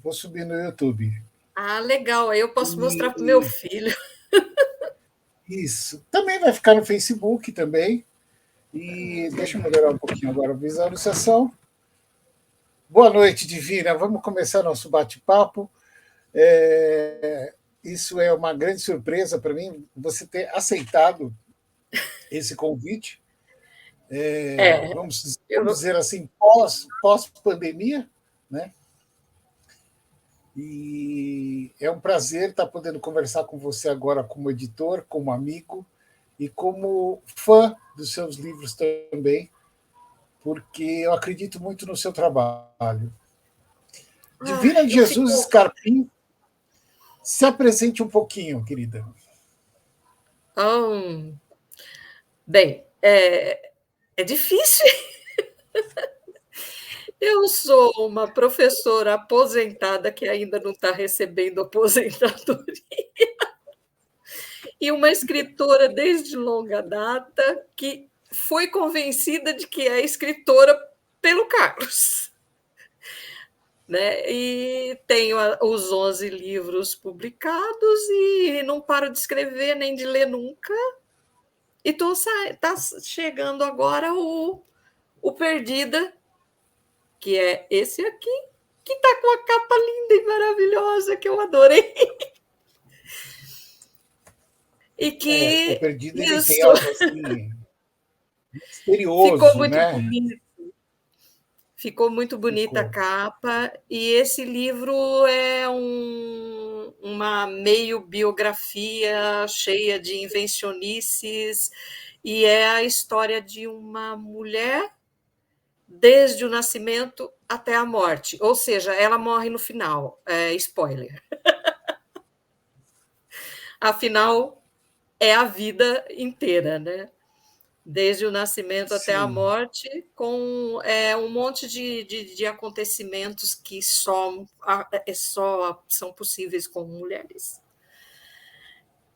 Vou subir no YouTube. Ah, legal. Aí eu posso mostrar para o meu filho. Isso. Também vai ficar no Facebook também. E deixa eu melhorar um pouquinho agora a visualização. Boa noite, Divina. Vamos começar nosso bate-papo. Isso é uma grande surpresa para mim, você ter aceitado esse convite. Vamos dizer assim, pós-pandemia, né? E é um prazer estar podendo conversar com você agora como editor, como amigo e como fã dos seus livros também, porque eu acredito muito no seu trabalho. Divina de Jesus Scarpim, se apresente um pouquinho, querida. Bem, é difícil. Eu sou uma professora aposentada que ainda não está recebendo aposentadoria e uma escritora desde longa data que foi convencida de que é escritora pelo Carlos. Né? E tenho os 11 livros publicados e não paro de escrever nem de ler nunca. E está chegando agora o Perdida, que é esse aqui, que está com a capa linda e maravilhosa, que eu adorei. E que o Perdido ele isso tem algo assim misterioso, ficou muito né? bonito. Ficou muito bonita a capa, e esse livro é uma meio biografia cheia de invencionices, e é a história de uma mulher desde o nascimento até a morte, ou seja, ela morre no final, spoiler. Afinal, é a vida inteira, né? Desde o nascimento até a morte, com um monte de acontecimentos que só são possíveis com mulheres.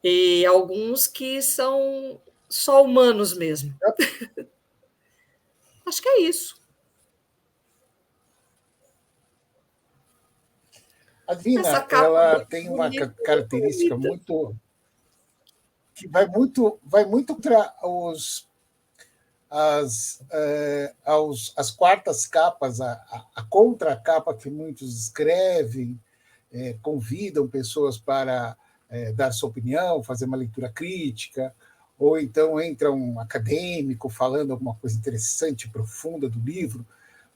E alguns que são só humanos mesmo. Acho que é isso. A Divina, ela tem uma característica que vai muito contra as quartas capas, a contracapa que muitos escrevem, convidam pessoas para dar sua opinião, fazer uma leitura crítica, ou então entra um acadêmico falando alguma coisa interessante, profunda do livro,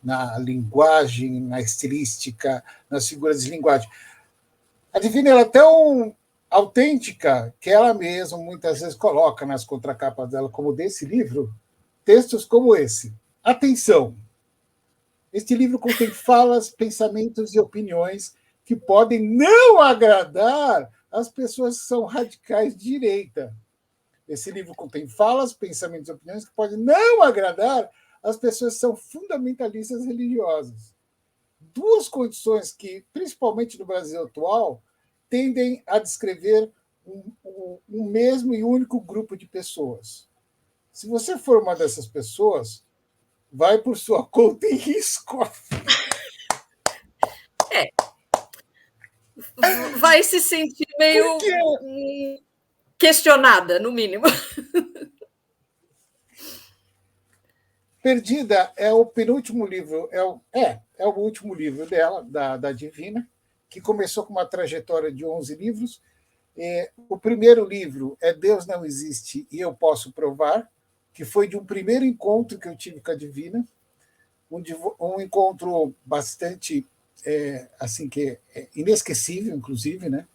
na linguagem, na estilística, nas figuras de linguagem. A Divina ela é tão autêntica que ela mesma muitas vezes coloca nas contracapas dela, como desse livro, textos como esse. Atenção! Este livro contém falas, pensamentos e opiniões que podem não agradar as pessoas que são radicais de direita. Esse livro contém falas, pensamentos e opiniões que podem não agradar as pessoas que são fundamentalistas religiosas. Duas condições que, principalmente no Brasil atual, tendem a descrever um mesmo e único grupo de pessoas. Se você for uma dessas pessoas, vai por sua conta e risco. Vai se sentir meio questionada, no mínimo. Perdida é o penúltimo livro, é o último livro dela, da Divina, que começou com uma trajetória de 11 livros. O primeiro livro é Deus Não Existe e Eu Posso Provar, que foi de um primeiro encontro que eu tive com a Divina, um encontro bastante assim que é inesquecível, inclusive, né?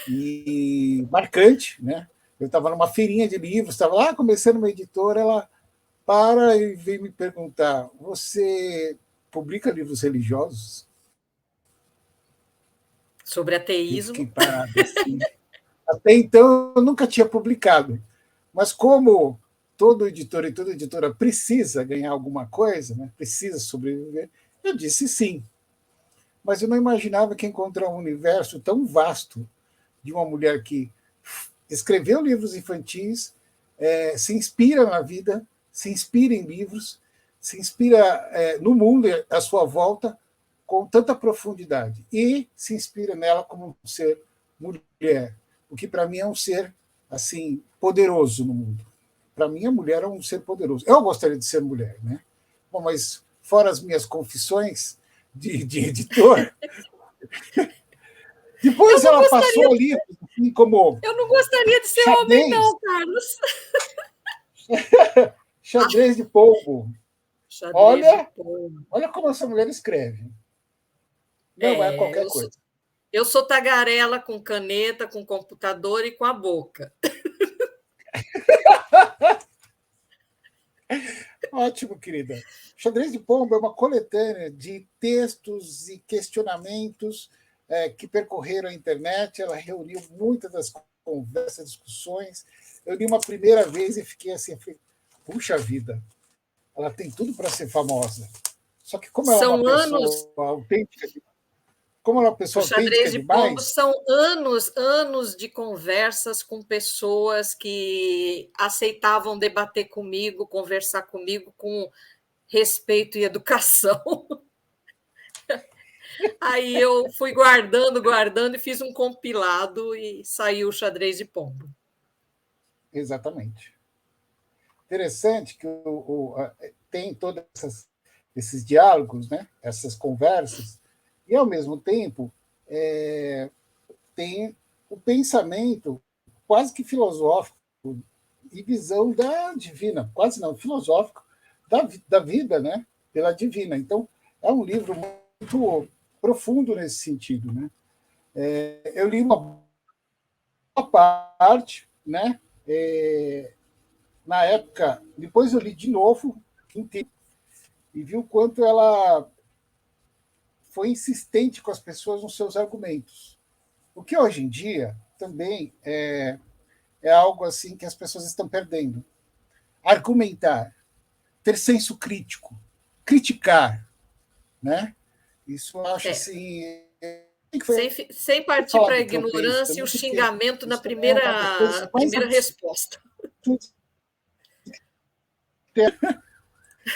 E marcante, né? Eu estava numa feirinha de livros, estava lá começando uma editora, ela para e vem me perguntar: você publica livros religiosos? Sobre ateísmo. Eu fiquei parado assim. Até então eu nunca tinha publicado, mas como todo editor e toda editora precisa ganhar alguma coisa, né? Precisa sobreviver, eu disse sim. Mas eu não imaginava que encontrar um universo tão vasto de uma mulher que escreveu livros infantis, se inspira na vida, se inspira em livros, se inspira no mundo à sua volta, com tanta profundidade e se inspira nela como um ser mulher, o que para mim é um ser assim poderoso no mundo. Para mim a mulher é um ser poderoso. Eu gostaria de ser mulher, né? Bom, mas fora as minhas confissões de editor, depois ela passou ali assim, como eu não gostaria de ser xadrez, homem, não, Carlos. xadrez de polvo. Xadrez de polvo. Olha como essa mulher escreve. Não é qualquer coisa. Eu sou tagarela com caneta, com computador e com a boca. Ótimo, querida. Xadrez de Pombo é uma coletânea de textos e questionamentos que percorreram a internet. Ela reuniu muitas das conversas, discussões. Eu li uma primeira vez e fiquei assim, puxa vida, ela tem tudo para ser famosa. Só que como ela é uma pessoa autêntica, como ela é uma pessoa autêntica demais... São anos de conversas com pessoas que aceitavam debater comigo, conversar comigo com respeito e educação. Aí eu fui guardando e fiz um compilado e saiu o Xadrez de Pombo. Exatamente. Interessante que tem todos esses diálogos, né? Essas conversas, e, ao mesmo tempo, tem o pensamento quase que filosófico e visão da divina, quase não, filosófico, da vida, né? Pela divina. Então, é um livro muito profundo nesse sentido, né? Eu li uma boa parte, né? Na época, depois eu li de novo, inteiro, e vi o quanto ela foi insistente com as pessoas nos seus argumentos. O que hoje em dia também é algo assim que as pessoas estão perdendo. Argumentar, ter senso crítico, criticar, né? Isso eu acho assim... Sem partir para a ignorância e o xingamento na primeira resposta.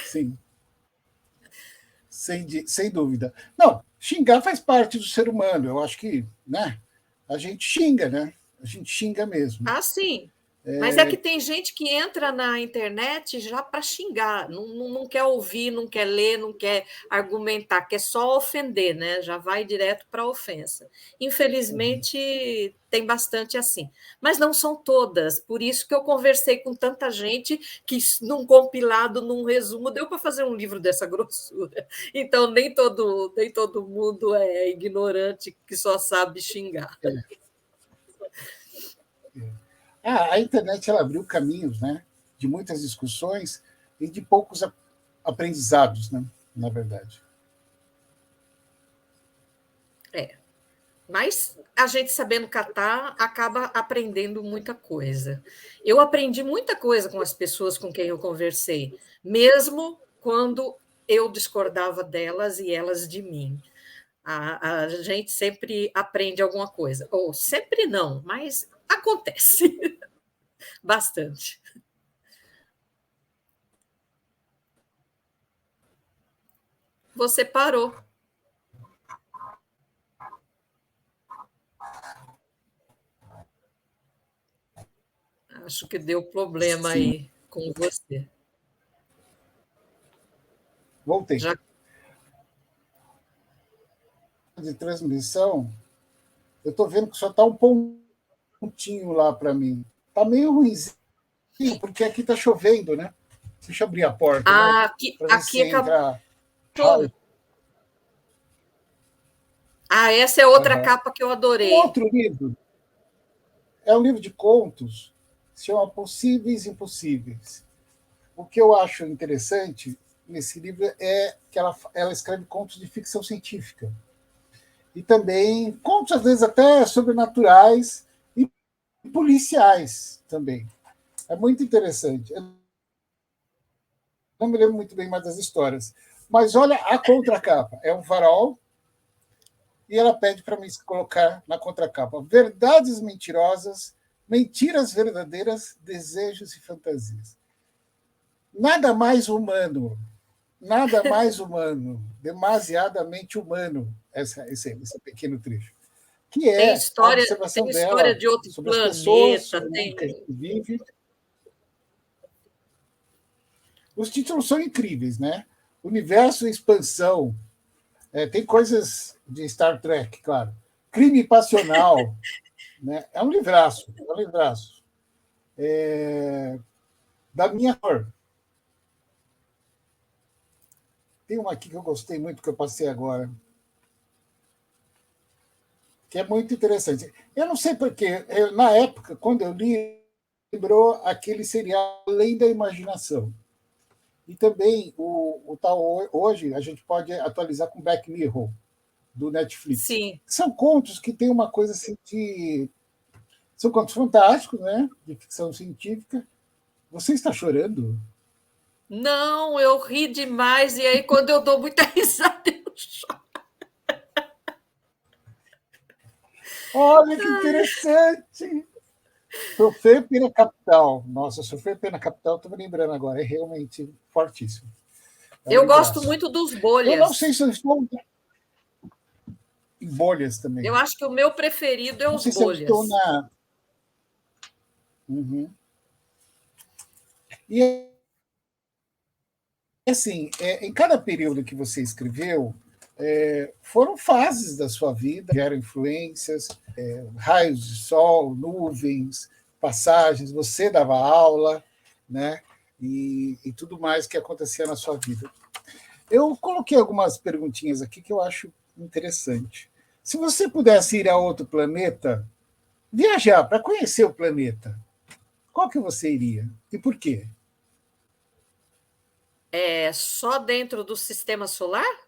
Sim. Sem dúvida. Não, xingar faz parte do ser humano. Eu acho que, né, a gente xinga, né? A gente xinga mesmo. Ah, sim. Mas é que tem gente que entra na internet já para xingar, não quer ouvir, não quer ler, não quer argumentar, quer só ofender, né? Já vai direto para a ofensa. Infelizmente, tem bastante assim. Mas não são todas, por isso que eu conversei com tanta gente que, num compilado, num resumo, deu para fazer um livro dessa grossura. Então, nem todo mundo é ignorante que só sabe xingar. A internet ela abriu caminhos, né, de muitas discussões e de poucos aprendizados, né, na verdade. Mas a gente sabendo catar acaba aprendendo muita coisa. Eu aprendi muita coisa com as pessoas com quem eu conversei, mesmo quando eu discordava delas e elas de mim. A gente sempre aprende alguma coisa. Ou sempre não, mas acontece bastante. Você parou. Acho que deu problema aí com você. Voltei. De transmissão, eu estou vendo que só está um pontinho lá para mim. Está meio ruimzinho, porque aqui está chovendo, né? Deixa eu abrir a porta. Ah, aqui entra... essa é outra capa que eu adorei. Outro livro. É um livro de contos, se chama Possíveis e Impossíveis. O que eu acho interessante nesse livro é que ela escreve contos de ficção científica. E também contos, às vezes, até sobrenaturais e policiais também. É muito interessante. Eu não me lembro muito bem mais das histórias. Mas olha a contracapa. É um farol e ela pede para mim colocar na contracapa: verdades mentirosas, mentiras verdadeiras, desejos e fantasias. Nada mais humano Nada mais humano, demasiadamente humano, esse pequeno trecho, que é a tem observação história dela de outro sobre as pessoas, planeta, sobre o mundo que a gente tem. vive. Os títulos são incríveis, né? Universo e expansão. Tem coisas de Star Trek, claro. Crime passional. Né? É um livraço, é um livraço. Da minha cor. Tem uma aqui que eu gostei muito, que eu passei agora, que é muito interessante. Eu não sei porquê, na época, quando eu li, lembrou aquele serial Além da Imaginação. E também o tal hoje a gente pode atualizar com Black Mirror, do Netflix. Sim. São contos que têm uma coisa assim de. São contos fantásticos, né? De ficção científica. Você está chorando? Não, eu ri demais, e aí quando eu dou muita risada, eu choro. Olha que interessante! Sofrer pela capital. Nossa, sofrer pela capital, estou me lembrando agora, é realmente fortíssimo. É um Eu gosto livraço. muito dos Eu não sei bolhas. se eu estou em bolhas também. Eu acho que o meu preferido é Não os sei se eu estou bolhas. na. Uhum. E assim, em cada período que você escreveu, foram fases da sua vida, geram influências, raios de sol, nuvens, passagens, você dava aula, né? E tudo mais que acontecia na sua vida. Eu coloquei algumas perguntinhas aqui que eu acho interessante. Se você pudesse ir a outro planeta, viajar para conhecer o planeta, qual que você iria? E por quê? É só dentro do sistema solar?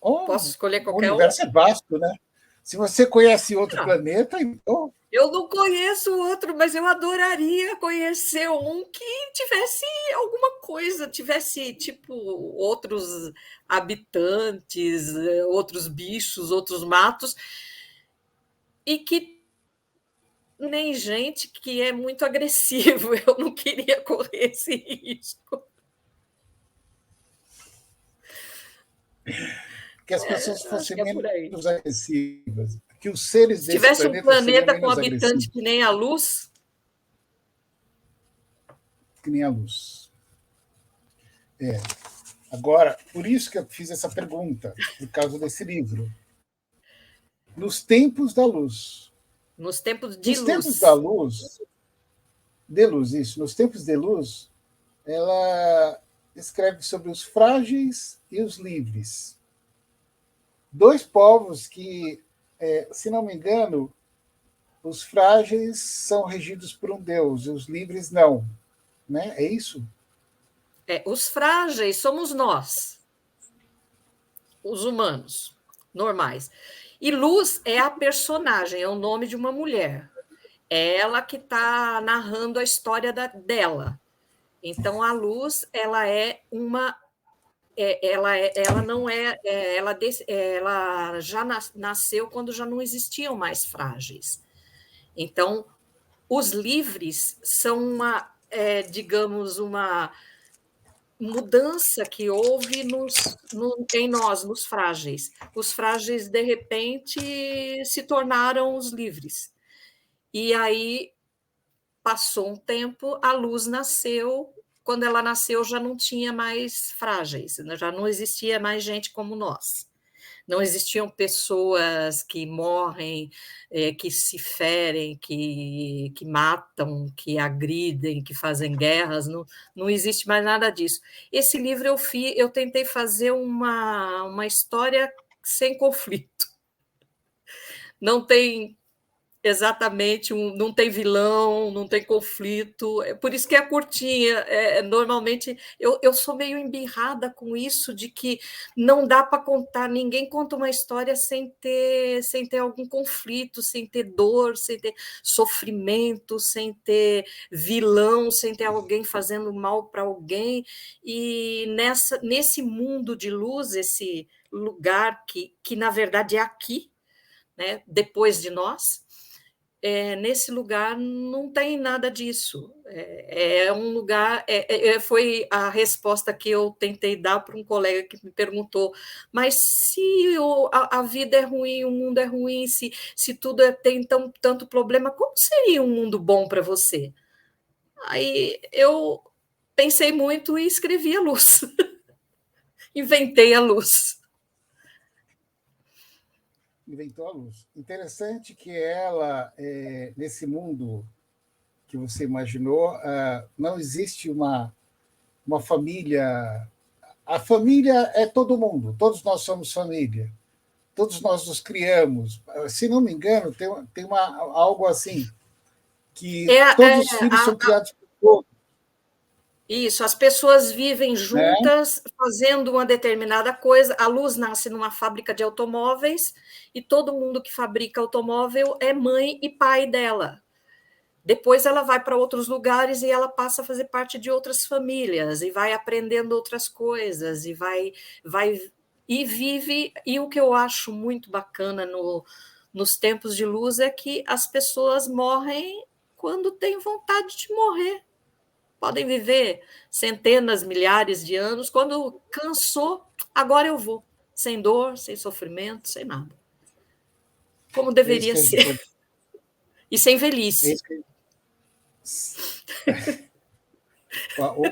Posso Oh, escolher o qualquer um? universo é vasto, né? Se você conhece outro Não, planeta, então. eu não conheço outro, mas eu adoraria conhecer um que tivesse alguma coisa, tivesse tipo outros habitantes, outros bichos, outros matos, e que nem gente que é muito agressivo. Eu não queria correr esse risco. Que as pessoas Acho fossem que é por aí. menos agressivas, que os seres Se desse tivesse um planeta seriam planeta com menos habitante agressivos que nem a luz, que nem a luz. Agora, por isso que eu fiz essa pergunta, por causa desse livro. Nos tempos da luz. nos tempos de Nos tempos da luz. luz, de luz, isso, nos tempos de luz, ela escreve sobre os frágeis e os livres. Dois povos que, se não me engano, os frágeis são regidos por um Deus, e os livres não. Né? É isso? Os frágeis somos nós, os humanos, normais. E Luz é a personagem, é o nome de uma mulher. É ela que está narrando a história dela. Então, a Luz, ela é uma. Ela não ela já nasceu quando já não existiam mais frágeis. Então, os livres são uma, digamos, uma mudança que houve em nós, nos frágeis. Os frágeis, de repente, se tornaram os livres. E aí passou um tempo, a luz nasceu. Quando ela nasceu, já não tinha mais frágeis, já não existia mais gente como nós. Não existiam pessoas que morrem, que se ferem, que matam, que agridem, que fazem guerras, não existe mais nada disso. Esse livro eu tentei fazer uma história sem conflito. Não tem exatamente, não tem vilão, não tem conflito, é por isso que é curtinha. Normalmente eu sou meio embirrada com isso de que não dá para contar, ninguém conta uma história sem ter algum conflito, sem ter dor, sem ter sofrimento, sem ter vilão, sem ter alguém fazendo mal para alguém. E nesse mundo de luz, esse lugar que na verdade é aqui, né, depois de nós, nesse lugar não tem nada disso. É um lugar. Foi a resposta que eu tentei dar para um colega que me perguntou: mas se a vida é ruim, o mundo é ruim, se tudo tem tanto problema, como seria um mundo bom para você? Aí eu pensei muito e escrevi a luz. Inventei a luz. Inventou a luz. Interessante que ela, nesse mundo que você imaginou, não existe uma família. A família é todo mundo, todos nós somos família, todos nós nos criamos. Se não me engano, tem algo assim, que todos os filhos são criados por todos. Isso, as pessoas vivem Né? juntas, fazendo uma determinada coisa. A Luz nasce numa fábrica de automóveis e todo mundo que fabrica automóvel é mãe e pai dela. Depois ela vai para outros lugares e ela passa a fazer parte de outras famílias e vai aprendendo outras coisas e vive. E o que eu acho muito bacana nos tempos de luz é que as pessoas morrem quando têm vontade de morrer. Podem viver centenas, milhares de anos. Quando cansou, agora eu vou. Sem dor, sem sofrimento, sem nada. Como É isso deveria que é ser. importante. E sem É velhice. isso que...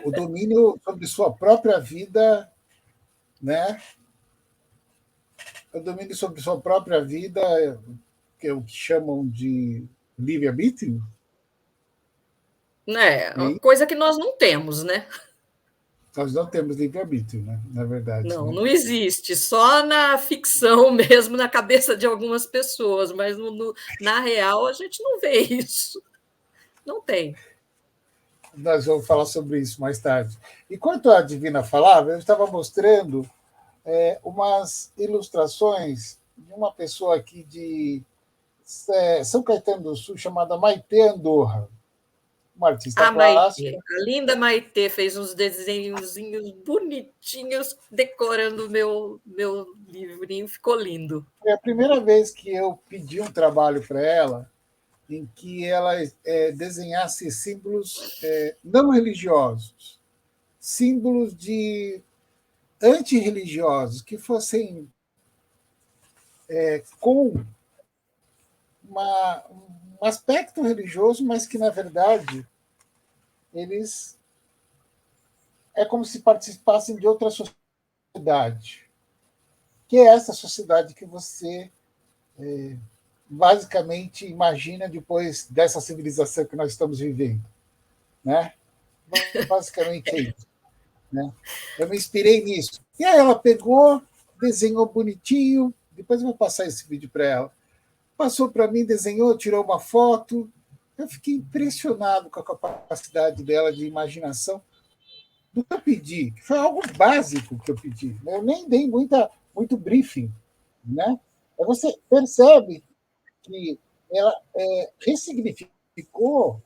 o domínio sobre sua própria vida, né? O domínio sobre sua própria vida, que é o que chamam de livre-arbítrio. Coisa que nós não temos, né? Nós não temos livre-arbítrio, né? Na verdade. Não, Né? não existe. Só na ficção mesmo, na cabeça de algumas pessoas, mas na real a gente não vê isso. Não tem. Nós vamos falar sobre isso mais tarde. Enquanto a Divina falava, eu estava mostrando umas ilustrações de uma pessoa aqui de São Caetano do Sul, chamada Maitê Andorra, uma artista A Maitê, plástica. a linda Maitê fez uns desenhozinhos bonitinhos decorando o meu livrinho, ficou lindo. Foi a primeira vez que eu pedi um trabalho para ela em que ela desenhasse símbolos não religiosos, símbolos de antirreligiosos, que fossem com um aspecto religioso, mas que, na verdade, eles é como se participassem de outra sociedade, que é essa sociedade que você basicamente imagina depois dessa civilização que nós estamos vivendo. Né? Basicamente é isso. Né? Eu me inspirei nisso. E aí ela pegou, desenhou bonitinho, depois eu vou passar esse vídeo para ela. Passou para mim, desenhou, tirou uma foto. Eu fiquei impressionado com a capacidade dela de imaginação do que eu pedi, que foi algo básico que eu pedi. Eu nem dei muito briefing. Né? Aí você percebe que ela ressignificou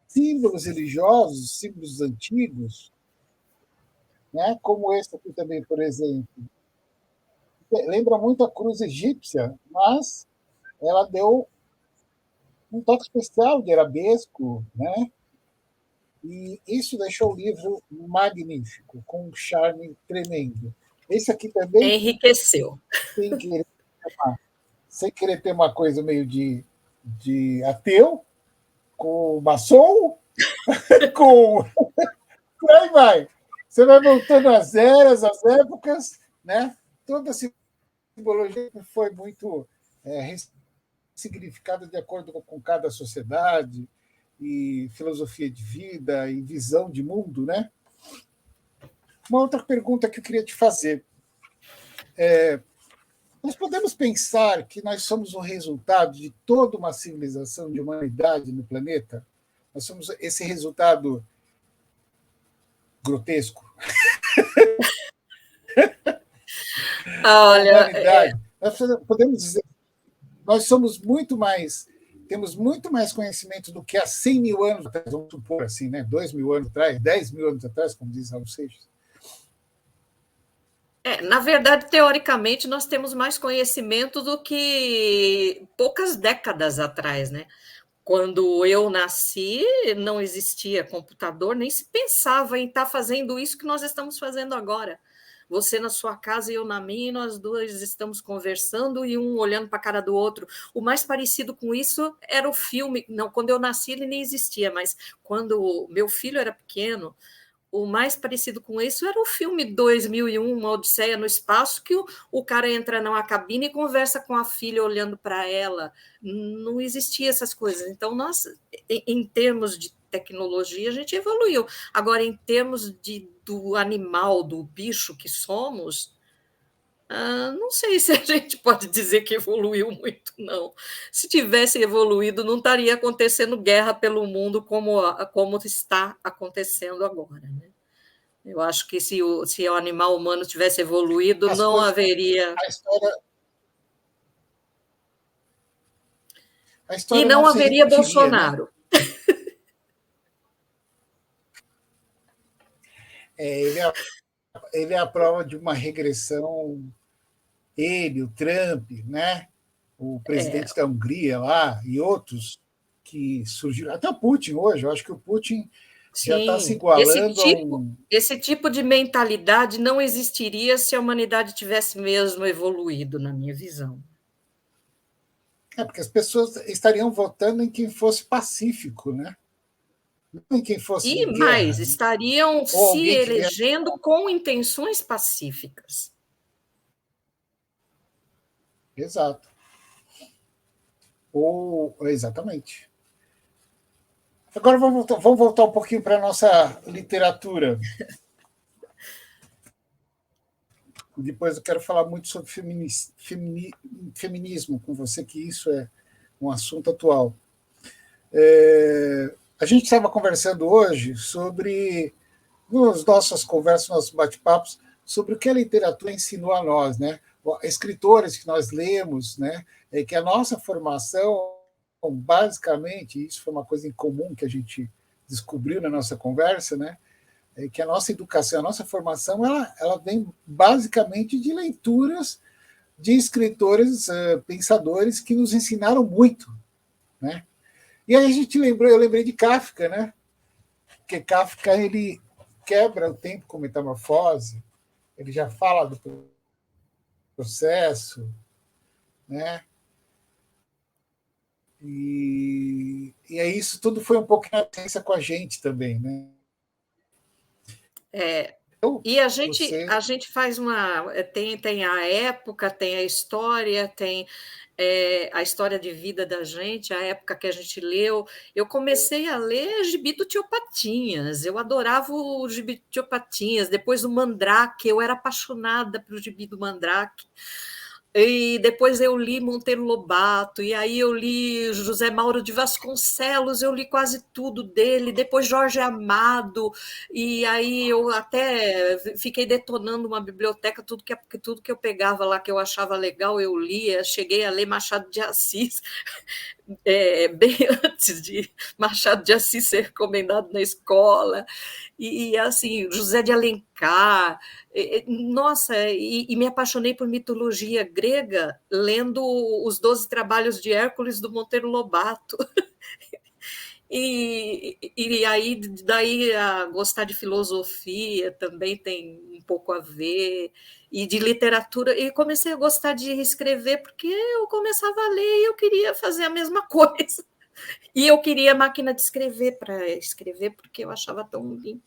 símbolos religiosos, símbolos antigos, né? Como esse aqui também, por exemplo. Lembra muito a cruz egípcia, mas ela deu um toque especial de arabesco, né? E isso deixou o livro magnífico, com um charme tremendo. Esse aqui também, Enriqueceu. sem querer ter uma coisa meio de ateu, com maçom, com... Por aí vai. Você vai voltando às eras, às épocas, né? Toda a simbologia foi muito significada de acordo com cada sociedade e filosofia de vida e visão de mundo, né? Uma outra pergunta que eu queria te fazer. Nós podemos pensar que nós somos o resultado de toda uma civilização de humanidade no planeta? Nós somos esse resultado grotesco? Olha, humanidade. Nós podemos dizer nós somos temos muito mais conhecimento do que há 100 mil anos atrás, vamos supor assim, né? 2 mil anos atrás, 10 mil anos atrás, como diz Raul Seixas. Na verdade, teoricamente, nós temos mais conhecimento do que poucas décadas atrás, né? Quando eu nasci, não existia computador, nem se pensava em estar fazendo isso que nós estamos fazendo agora. Você na sua casa e eu na minha, e nós duas estamos conversando e um olhando para a cara do outro. O mais parecido com isso era o filme. Não, quando eu nasci, ele nem existia, mas quando meu filho era pequeno, o mais parecido com isso era o filme 2001, Uma Odisseia no Espaço, que o cara entra numa cabine e conversa com a filha olhando para ela. Não existia essas coisas. Então, nós, em termos de tecnologia, a gente evoluiu. Agora, em termos do animal, do bicho que somos, não sei se a gente pode dizer que evoluiu muito, não. Se tivesse evoluído, não estaria acontecendo guerra pelo mundo como está acontecendo agora, né? Eu acho que se o animal humano tivesse evoluído, As não coisas, haveria. a história, a E história não não se haveria repetiria, né? Bolsonaro. Ele é a prova de uma regressão, ele, o Trump, né? O presidente da Hungria lá e outros que surgiram, até o Putin hoje, eu acho que o Putin já está se Sim, igualando a um. esse tipo de mentalidade não existiria se a humanidade tivesse mesmo evoluído, na minha visão. Porque as pessoas estariam votando em quem fosse pacífico, né? Não em quem fosse de E mais, guerra, né? estariam Ou se alguém que viesse. elegendo com intenções pacíficas. Exato. Ou, exatamente. Agora vamos voltar um pouquinho para a nossa literatura. Depois eu quero falar muito sobre feminismo com você, que isso é um assunto atual. A gente estava conversando hoje sobre, nas nossas conversas, nossos bate-papos, sobre o que a literatura ensinou a nós, né? Escritores que nós lemos, né? Que a nossa formação, basicamente, isso foi uma coisa em comum que a gente descobriu na nossa conversa, né? Que a nossa educação, a nossa formação, ela vem basicamente de leituras de escritores, pensadores que nos ensinaram muito, né? E aí eu lembrei de Kafka, né? Porque Kafka ele quebra o tempo com metamorfose, ele já fala do processo, né? E é isso tudo foi um pouco na ciência com a gente também, né? Então, E você a gente faz uma. Tem a época, tem a história, tem a história de vida da gente, a época que a gente leu. Eu comecei a ler Gibi do Tio Patinhas, eu adorava o Gibi do Tio Patinhas, depois o Mandrake, eu era apaixonada pelo Gibi do Mandrake. E depois eu li Monteiro Lobato, e aí eu li José Mauro de Vasconcelos, eu li quase tudo dele, depois Jorge Amado, e aí eu até fiquei detonando uma biblioteca, tudo que eu pegava lá que eu achava legal, eu lia, cheguei a ler Machado de Assis, bem antes de Machado de Assis ser recomendado na escola, e assim, José de Alencar, nossa, e me apaixonei por mitologia grega lendo os 12 Trabalhos de Hércules do Monteiro Lobato. E aí, daí, a gostar de filosofia também tem um pouco a ver, e de literatura, e comecei a gostar de escrever, porque eu começava a ler e eu queria fazer a mesma coisa. E eu queria máquina de escrever para escrever, porque eu achava tão lindo.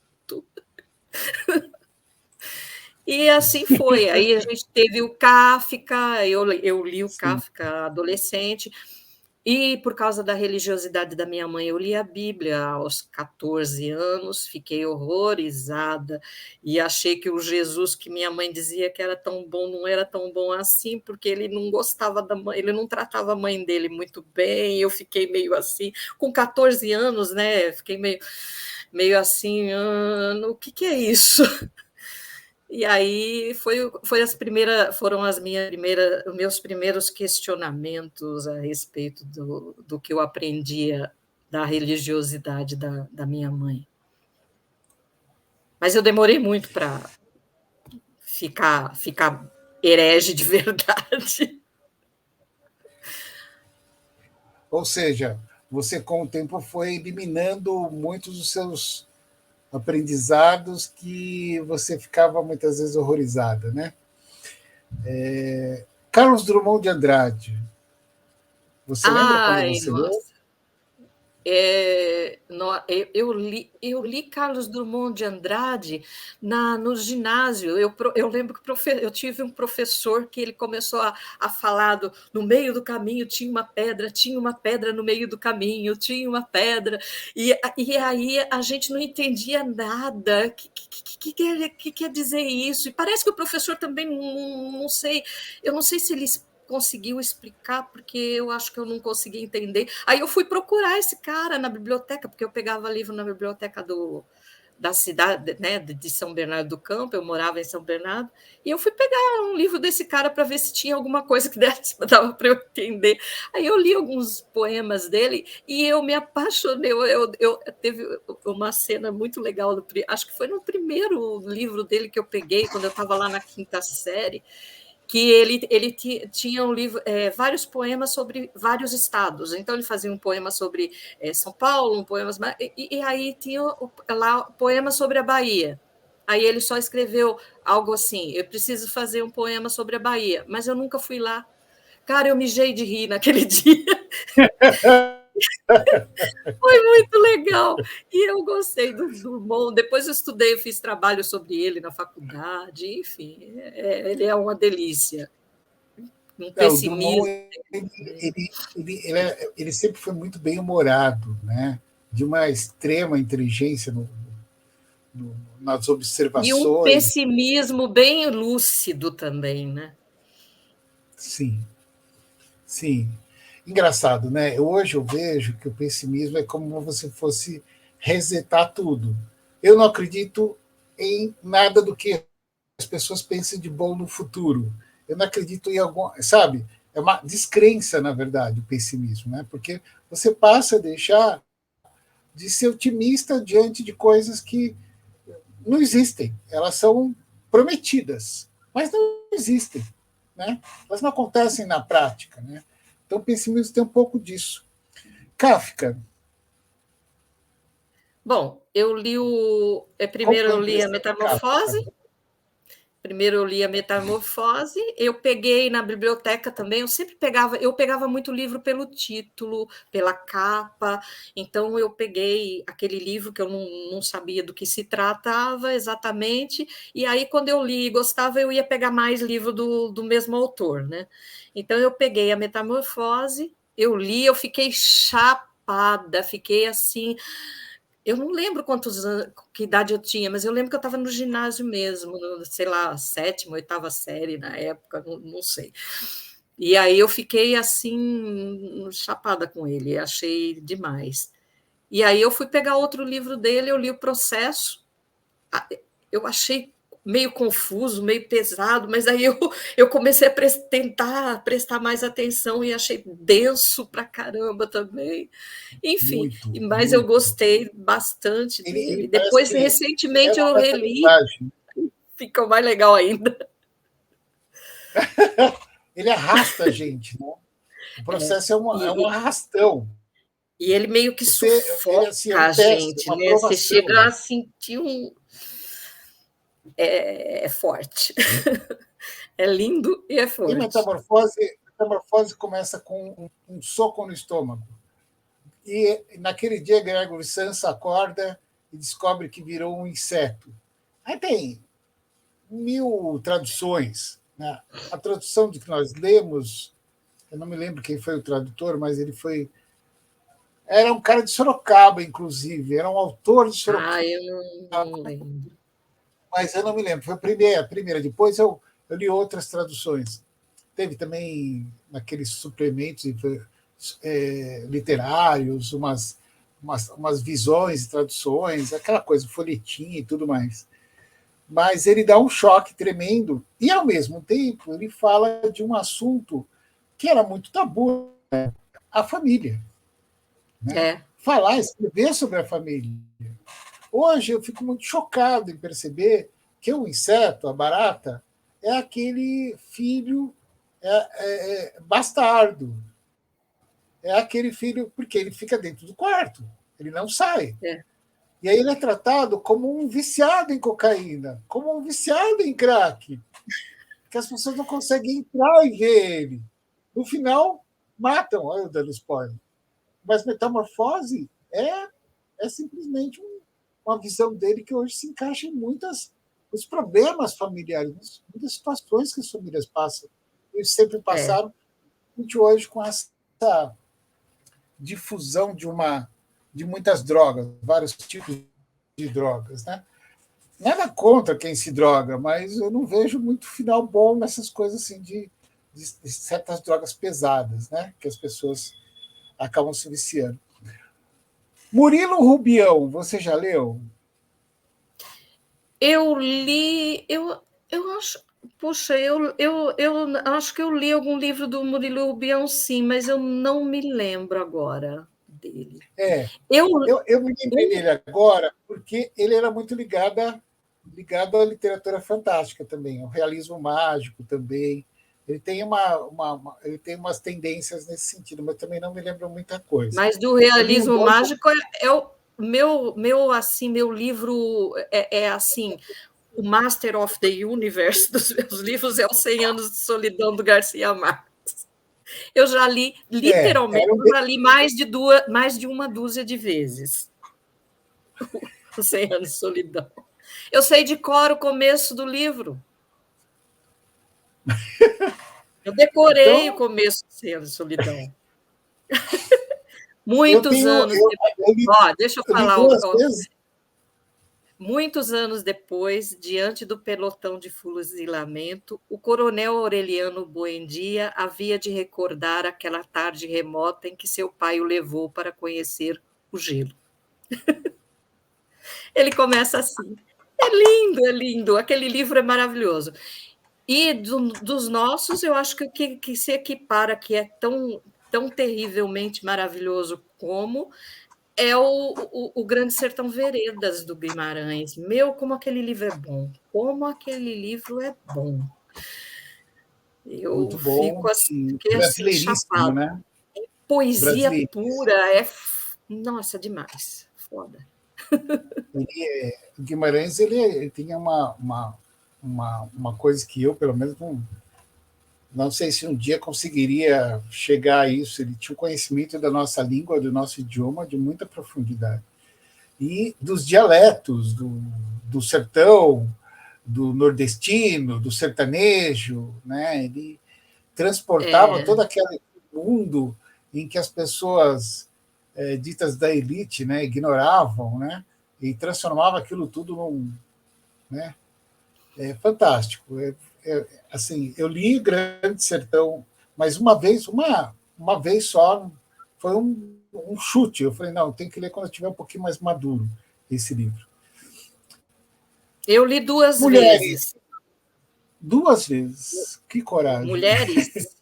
E assim foi. Aí a gente teve o Kafka, eu li o sim. Kafka adolescente, e por causa da religiosidade da minha mãe, eu li a Bíblia aos 14 anos, fiquei horrorizada e achei que o Jesus que minha mãe dizia que era tão bom não era tão bom assim, porque ele não gostava da mãe, ele não tratava a mãe dele muito bem. Eu fiquei meio assim, com 14 anos, né? Fiquei meio assim, o que é isso? E aí foram os meus primeiros questionamentos a respeito do que eu aprendia da religiosidade da minha mãe. Mas eu demorei muito para ficar herege de verdade. Ou seja, você com o tempo foi eliminando muitos dos seus aprendizados que você ficava muitas vezes horrorizada, né? Carlos Drummond de Andrade, você lembra quando Ai, você leu? nossa. Eu li Carlos Drummond de Andrade no ginásio. Eu lembro que eu tive um professor que ele começou a falar no meio do caminho tinha uma pedra no meio do caminho, tinha uma pedra. E aí a gente não entendia nada. Que quer dizer isso? E parece que o professor também, não sei, eu não sei se ele conseguiu explicar, porque eu acho que eu não consegui entender. Aí eu fui procurar esse cara na biblioteca, porque eu pegava livro na biblioteca da cidade, né, de São Bernardo do Campo, eu morava em São Bernardo, e eu fui pegar um livro desse cara para ver se tinha alguma coisa que dava para eu entender. Aí eu li alguns poemas dele e eu me apaixonei. Eu teve uma cena muito legal, acho que foi no primeiro livro dele que eu peguei, quando eu estava lá na quinta série, que ele tinha um livro, vários poemas sobre vários estados. Então, ele fazia um poema sobre São Paulo, um poema, e aí tinha lá poema sobre a Bahia. Aí ele só escreveu algo assim: eu preciso fazer um poema sobre a Bahia, mas eu nunca fui lá. Cara, eu mijei de rir naquele dia. Foi muito legal. E eu gostei do Drummond. Depois eu estudei, eu fiz trabalho sobre ele na faculdade. Enfim, ele é uma delícia. Um O Drummond pessimismo. ele sempre foi muito bem humorado, né? De uma extrema inteligência nas E um observações. pessimismo bem lúcido também, né? Sim, sim. Engraçado, né? Hoje eu vejo que o pessimismo é como se você fosse resetar tudo. Eu não acredito em nada do que as pessoas pensem de bom no futuro. Eu não acredito em algum, sabe? É uma descrença, na verdade, o pessimismo, né? Porque você passa a deixar de ser otimista diante de coisas que não existem. Elas são prometidas, mas não existem, né? Elas não acontecem na prática, né? Então, o pessimismo tem um pouco disso. Kafka. Bom, eu li Como primeiro foi a eu li a impressão de Kafka? Metamorfose. Primeiro eu li a Metamorfose, eu peguei na biblioteca também, eu pegava muito livro pelo título, pela capa, então eu peguei aquele livro que eu não sabia do que se tratava exatamente, e aí quando eu li e gostava, eu ia pegar mais livro do mesmo autor, né? Então eu peguei a Metamorfose, eu li, eu fiquei chapada, fiquei assim, eu não lembro que idade eu tinha, mas eu lembro que eu estava no ginásio mesmo, sei lá, sétima, oitava série na época, não sei. E aí eu fiquei assim, chapada com ele, achei demais. E aí eu fui pegar outro livro dele, eu li o Processo, eu achei meio confuso, meio pesado, mas aí eu comecei a tentar prestar mais atenção e achei denso pra caramba também. Enfim, Muito, mas eu muito. gostei bastante Ele dele. parece Depois, que é recentemente, uma eu reli, metafase. ficou mais legal ainda. Ele arrasta a gente, né? O processo é um E, arrastão. e ele meio que Ele assim, é sufoca um a teste, gente, uma né? Você aprovação. chega a sentir um. É forte. É lindo e é E forte. Metamorfose começa com um soco no estômago. E naquele dia, Gregory Sansa acorda e descobre que virou um inseto. Aí tem 1000 traduções. Né? A tradução de que nós lemos, eu não me lembro quem foi o tradutor, mas ele foi. Era um cara de Sorocaba, inclusive, era um autor de Sorocaba, Eu não lembro. mas eu não me lembro. Foi a primeira. Depois eu li outras traduções. Teve também naqueles suplementos literários, umas visões e traduções, aquela coisa, folhetim e tudo mais. Mas ele dá um choque tremendo e, ao mesmo tempo, ele fala de um assunto que era muito tabu, a família. Né? É. Falar, escrever sobre a família. Hoje eu fico muito chocado em perceber que o inseto, a barata, é aquele filho bastardo. É aquele filho, porque ele fica dentro do quarto, ele não sai. É. E aí ele é tratado como um viciado em cocaína, como um viciado em crack, que as pessoas não conseguem entrar e ver ele. No final, matam, olha eu dando spoiler. Mas Metamorfose é simplesmente uma visão dele que hoje se encaixa em os problemas familiares, muitas situações que as famílias passam. Eles sempre passaram, gente hoje com essa difusão de muitas drogas, vários tipos de drogas, né? Nada contra quem se droga, mas eu não vejo muito final bom nessas coisas assim de certas drogas pesadas, né? Que as pessoas acabam se viciando. Murilo Rubião, você já leu? Eu li, eu acho, puxa, eu acho que eu li algum livro do Murilo Rubião, sim, mas eu não me lembro agora dele. Eu me lembrei dele agora porque ele era muito ligado à literatura fantástica também, ao realismo mágico também. Ele tem ele tem umas tendências nesse sentido, mas também não me lembro muita coisa. Mas do realismo mágico é o meu assim, meu livro assim, o Master of the Universe dos meus livros é Os 100 Anos de Solidão, do Garcia Marques. Eu já li, literalmente, eu já li mais de uma dúzia de vezes Os 100 Anos de Solidão. Eu sei de cor o começo do livro. Eu decorei o começo do 100 Anos de Solidão. Muitos anos depois. Deixa eu falar. Muitos anos depois, diante do pelotão de fuzilamento, o coronel Aureliano Buendia havia de recordar aquela tarde remota em que seu pai o levou para conhecer o gelo. Ele começa assim. É lindo. Aquele livro é maravilhoso. E dos nossos, eu acho que o que se equipara, que é tão terrivelmente maravilhoso como é o Grande Sertão Veredas, do Guimarães. Como aquele livro é bom. Como aquele livro é bom. Eu muito bom, fiquei assim, brasileiríssimo, chapada. né? Poesia pura, nossa, demais. Foda. O Guimarães ele tinha uma coisa que eu, pelo menos, não sei se um dia conseguiria chegar a isso. Ele tinha um conhecimento da nossa língua, do nosso idioma, de muita profundidade. E dos dialetos do sertão, do nordestino, do sertanejo, né? Ele transportava todo aquele mundo em que as pessoas ditas da elite, né, ignoravam, né? E transformava aquilo tudo num, né? Fantástico. Assim, eu li Grande Sertão, mas uma vez só, foi um chute. Eu falei, não, tem que ler quando eu estiver um pouquinho mais maduro esse livro. Eu li 2 vezes. 2 vezes. Que coragem. Mulheres?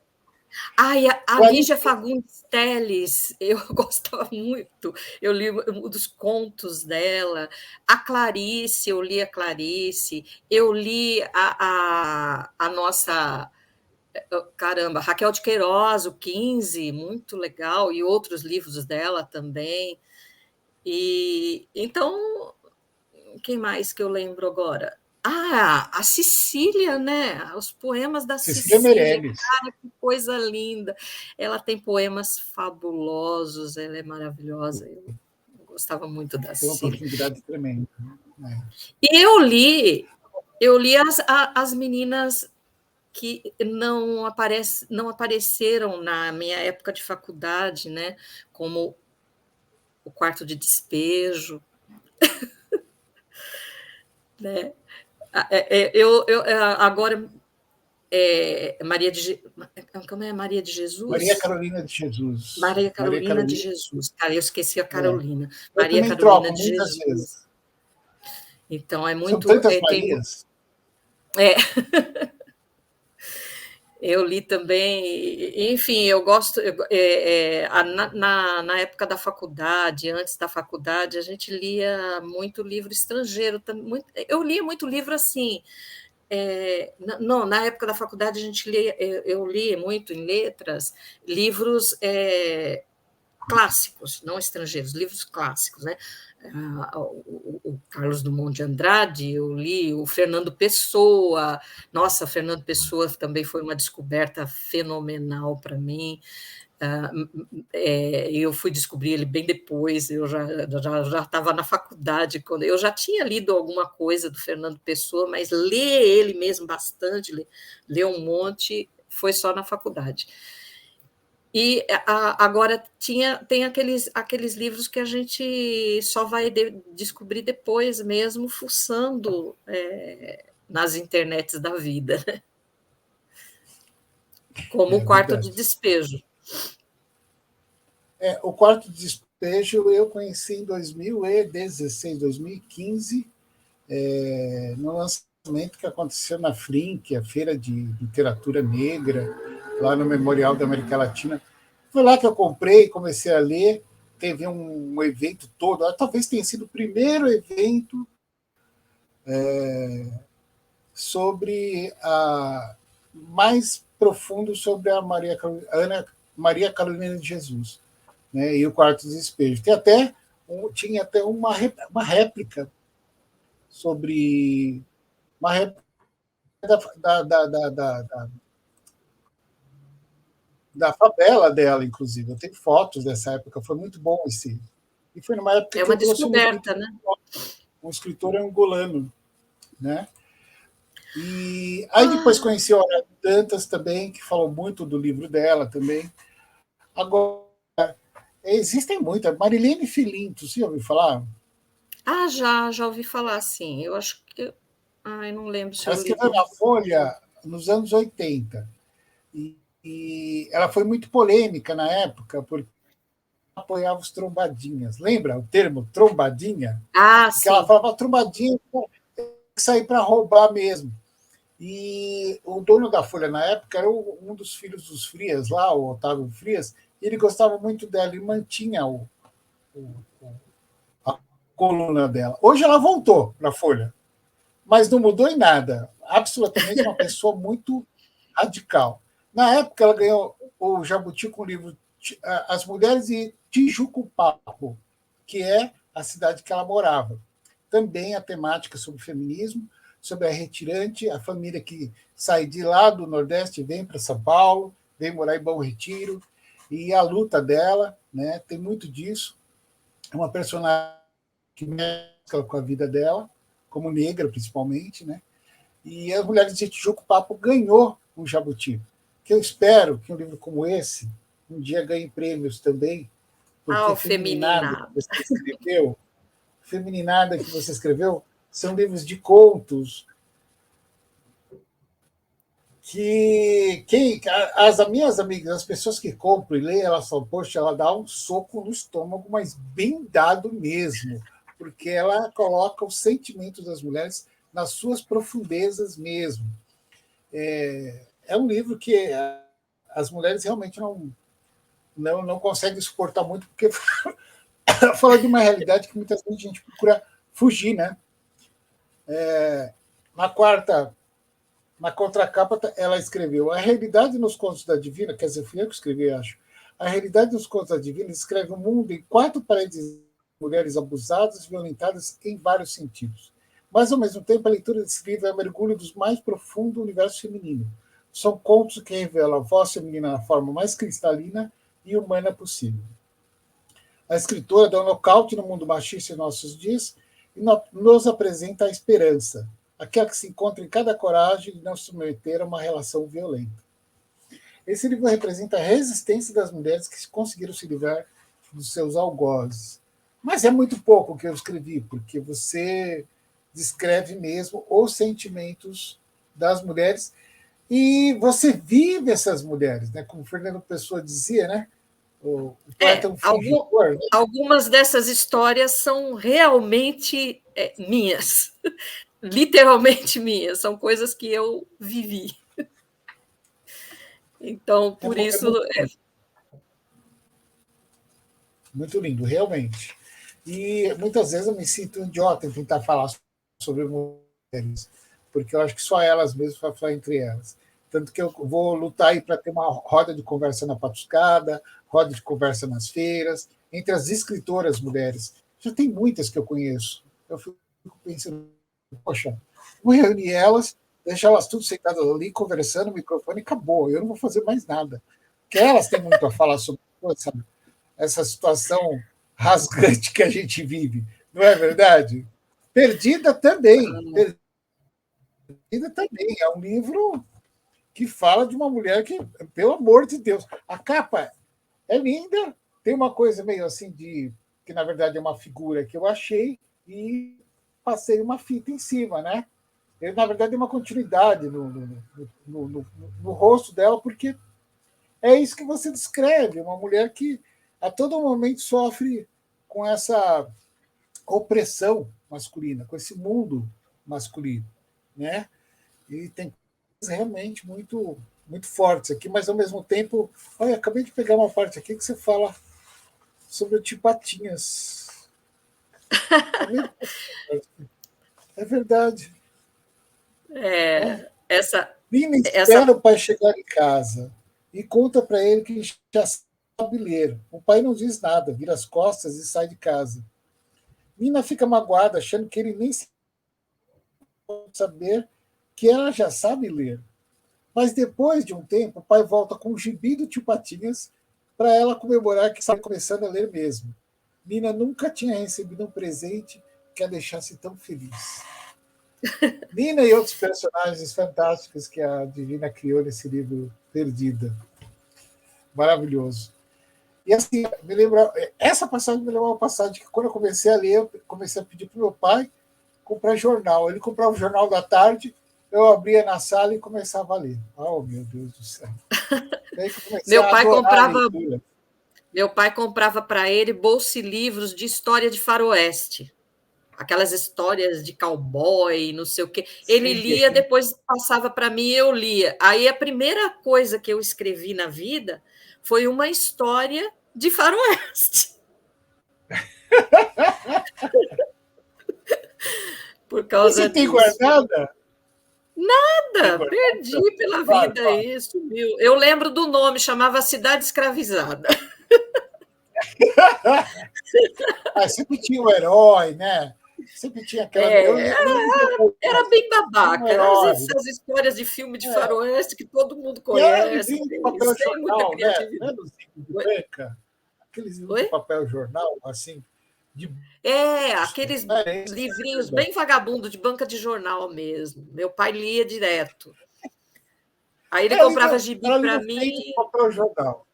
Ai, a Lígia Fagundes Telles, eu gostava muito. Eu li um dos contos dela. A Clarice, eu li a Clarice. Eu li a nossa... Caramba, Raquel de Queiroz, o 15, muito legal. E outros livros dela também. E então, quem mais que eu lembro agora? A Cecília, né? Os poemas da Cecília Cecília. Meirelles. Cara, que coisa linda. Ela tem poemas fabulosos, ela é maravilhosa. Eu gostava muito da Tem uma Cecília. profundidade tremenda. Né? E eu li as meninas que não apareceram na minha época de faculdade, né? Como O Quarto de Despejo, né? Agora Maria de como é Maria de Jesus? Maria Carolina de Jesus. Maria Carolina de Jesus. Cara, eu esqueci a Carolina. Eu Maria também Carolina troco de muitas Jesus. vezes. Então é São muito. tantas Marias. Eu li também, enfim, eu gosto. Na época da faculdade, antes da faculdade, a gente lia muito livro estrangeiro. Eu lia muito livro assim, Não, na época da faculdade a gente lia, eu li muito em letras livros clássicos, não estrangeiros, livros clássicos, né? O Carlos Drummond de Andrade, eu li o Fernando Pessoa. Nossa, Fernando Pessoa também foi uma descoberta fenomenal para mim. Eu fui descobrir ele bem depois, eu já estava na faculdade, quando eu já tinha lido alguma coisa do Fernando Pessoa, mas ler ele mesmo bastante, ler um monte, foi só na faculdade. E agora tem aqueles livros que a gente só vai descobrir depois mesmo, fuçando nas internets da vida, né? Como o Quarto de Despejo. O Quarto de Despejo eu conheci em 2016, 2015, no lançamento que aconteceu na FLINC, a Feira de Literatura Negra, lá no Memorial da América Latina. Foi lá que eu comprei, comecei a ler, teve um evento todo, talvez tenha sido o primeiro evento sobre mais profundo sobre a Maria Carolina de Jesus, né, e o Quarto de Despejo. Tinha até uma réplica sobre uma réplica da favela dela, inclusive. Eu tenho fotos dessa época, foi muito bom esse. E foi numa época que uma eu trouxe descoberta, né? Um escritor angolano, né? E aí depois conheci a Aurélio Dantas também, que falou muito do livro dela também. Agora, existem muitas. Marilene Filinto, você já ouviu falar? Já ouvi falar, sim. Eu acho que. Ai, não lembro se Ela eu li. escreveu na Folha nos anos 80. E ela foi muito polêmica na época, porque apoiava os trombadinhas. Lembra o termo trombadinha? Porque ela Sim. falava trombadinha tem que sair para roubar mesmo. E o dono da Folha na época era um dos filhos dos Frias lá, o Otávio Frias, e ele gostava muito dela e mantinha a coluna dela. Hoje ela voltou para a Folha, mas não mudou em nada. Absolutamente uma pessoa muito radical. Na época, ela ganhou o Jabuti com o livro As Mulheres de Tijuco-Papo, que é a cidade que ela morava. Também a temática sobre feminismo, sobre a retirante, a família que sai de lá do Nordeste, vem para São Paulo, vem morar em Bom Retiro, e a luta dela, né, tem muito disso. É uma personagem que mescla com a vida dela, como negra principalmente, né? E As Mulheres de Tijuco-Papo ganhou um Jabuti. Que eu espero que um livro como esse um dia ganhe prêmios também, porque O Femininada. Femininada que você escreveu, são livros de contos que as minhas amigas, as pessoas que compram e lêem, elas falam, poxa, ela dá um soco no estômago, mas bem dado mesmo, porque ela coloca os sentimentos das mulheres nas suas profundezas mesmo. É um livro que as mulheres realmente não conseguem suportar muito, porque fala de uma realidade que muitas vezes a gente procura fugir, né? Na contracapa, ela escreveu: a realidade nos contos da Divina, quer dizer, fui eu que escrevi, acho. A realidade nos contos da Divina descreve um mundo em quatro paredes, mulheres abusadas, violentadas em vários sentidos. Mas, ao mesmo tempo, a leitura desse livro é um mergulho dos mais profundos do universo feminino. São contos que revelam a voz feminina na forma mais cristalina e humana possível. A escritora dá um nocaute no mundo machista em nossos dias e nos apresenta a esperança, aquela que se encontra em cada coragem de não se submeter a uma relação violenta. Esse livro representa a resistência das mulheres que conseguiram se livrar dos seus algozes. Mas é muito pouco o que eu escrevi, porque você descreve mesmo os sentimentos das mulheres e você vive essas mulheres, né? Como o Fernando Pessoa dizia, né? O poeta é um fingidor, né? Algumas dessas histórias são realmente minhas, literalmente minhas, são coisas que eu vivi. Então, por isso. Muito lindo, realmente. E muitas vezes eu me sinto idiota em tentar falar sobre mulheres, porque eu acho que só elas mesmas para falar entre elas. Tanto que eu vou lutar aí para ter uma roda de conversa na Patuscada, roda de conversa nas feiras, entre as escritoras mulheres. Já tem muitas que eu conheço. Eu fico pensando, poxa, vou reunir elas, deixar elas tudo sentadas ali, conversando, no microfone, e acabou. Eu não vou fazer mais nada. Porque elas têm muito a falar sobre essa situação rasgante que a gente vive. Não é verdade? Perdida também. Perdida também. É um livro que fala de uma mulher que, pelo amor de Deus, a capa é linda, tem uma coisa meio assim de que na verdade é uma figura que eu achei e passei uma fita em cima, né? Ele, na verdade, é uma continuidade no rosto dela, porque é isso que você descreve, uma mulher que a todo momento sofre com essa opressão masculina, com esse mundo masculino, né? E tem coisas realmente muito fortes aqui, mas ao mesmo tempo, olha, acabei de pegar uma parte aqui que você fala sobre o Tio Patinhas. É verdade. Essa, Nina essa espera o pai chegar em casa e conta para ele que já sabe ler. O pai não diz nada, vira as costas e sai de casa. Nina fica magoada, achando que ele nem pode saber que ela já sabe ler. Mas depois de um tempo, o pai volta com o gibi do Tio Patinhas para ela comemorar que está começando a ler mesmo. Nina nunca tinha recebido um presente que a deixasse tão feliz. Nina e outros personagens fantásticos que a Divina criou nesse livro Perdida. Maravilhoso. E assim, me lembra, essa passagem me lembra uma passagem que quando eu comecei a ler, eu comecei a pedir para o meu pai comprar jornal. Ele comprava o jornal da tarde, eu abria na sala e começava a ler. Oh, meu Deus do céu. Daí que eu comecei meu a pai adorar a comprava leitura. Meu pai comprava para ele bolsilivros de história de faroeste. Aquelas histórias de cowboy, não sei o quê. Ele Sim, lia, depois passava para mim e eu lia. Aí a primeira coisa que eu escrevi na vida foi uma história de faroeste. Por E você causa tem disso. guardada? Tem Nada, perdi guardada? pela Claro, vida claro. aí, sumiu. Eu lembro do nome, chamava Cidade Escravizada. Sempre tinha o herói, né? Sempre tinha aquela. Eu É, nem li era algumas. bem Tinha um babaca, eram herói. essas histórias de filme de É. faroeste que todo mundo E era conhece, livrinho de papel sem muita jornal, né? Não é criatividade. dos livros de Oi? banca? Aqueles livros de Oi? papel jornal, assim, de bolso. Aqueles É isso, livrinhos né? bem vagabundo de banca de jornal mesmo. Meu pai lia direto. Aí ele comprava gibi Era para livro feito de mim. papel jornal.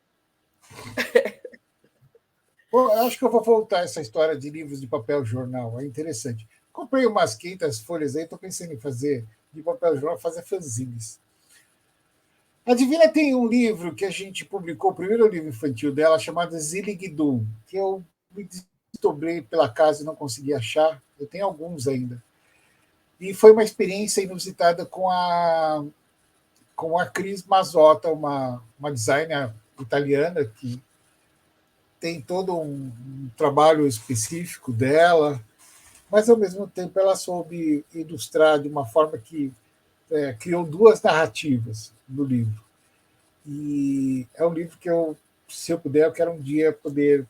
Pô, eu acho que eu vou voltar a essa história de livros de papel jornal. É interessante. Comprei umas 500 folhas aí, estou pensando em fazer de papel jornal, fazer fanzines. A Divina tem um livro que a gente publicou, o primeiro livro infantil dela, chamado Ziligdum, que eu me desdobrei pela casa e não consegui achar. Eu tenho alguns ainda. E foi uma experiência inusitada com a Cris Mazzotta, uma designer italiana que tem todo um trabalho específico dela, mas ao mesmo tempo ela soube ilustrar de uma forma que criou duas narrativas no livro. E é um livro que eu, se eu puder, eu quero um dia poder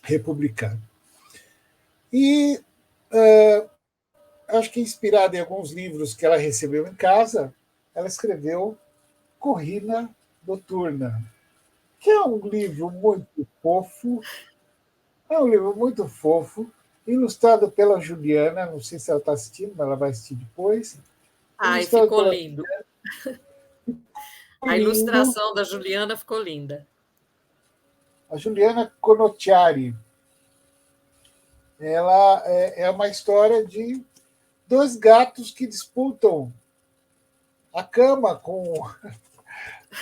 republicar. E acho que inspirada em alguns livros que ela recebeu em casa, ela escreveu Corrida Noturna, que é um livro muito fofo, ilustrado pela Juliana, não sei se ela está assistindo, mas ela vai assistir depois, Ai, ilustrado ficou pela lindo. A lindo, ilustração da Juliana ficou linda. a Juliana Conocciari. Ela é uma história de dois gatos que disputam a cama com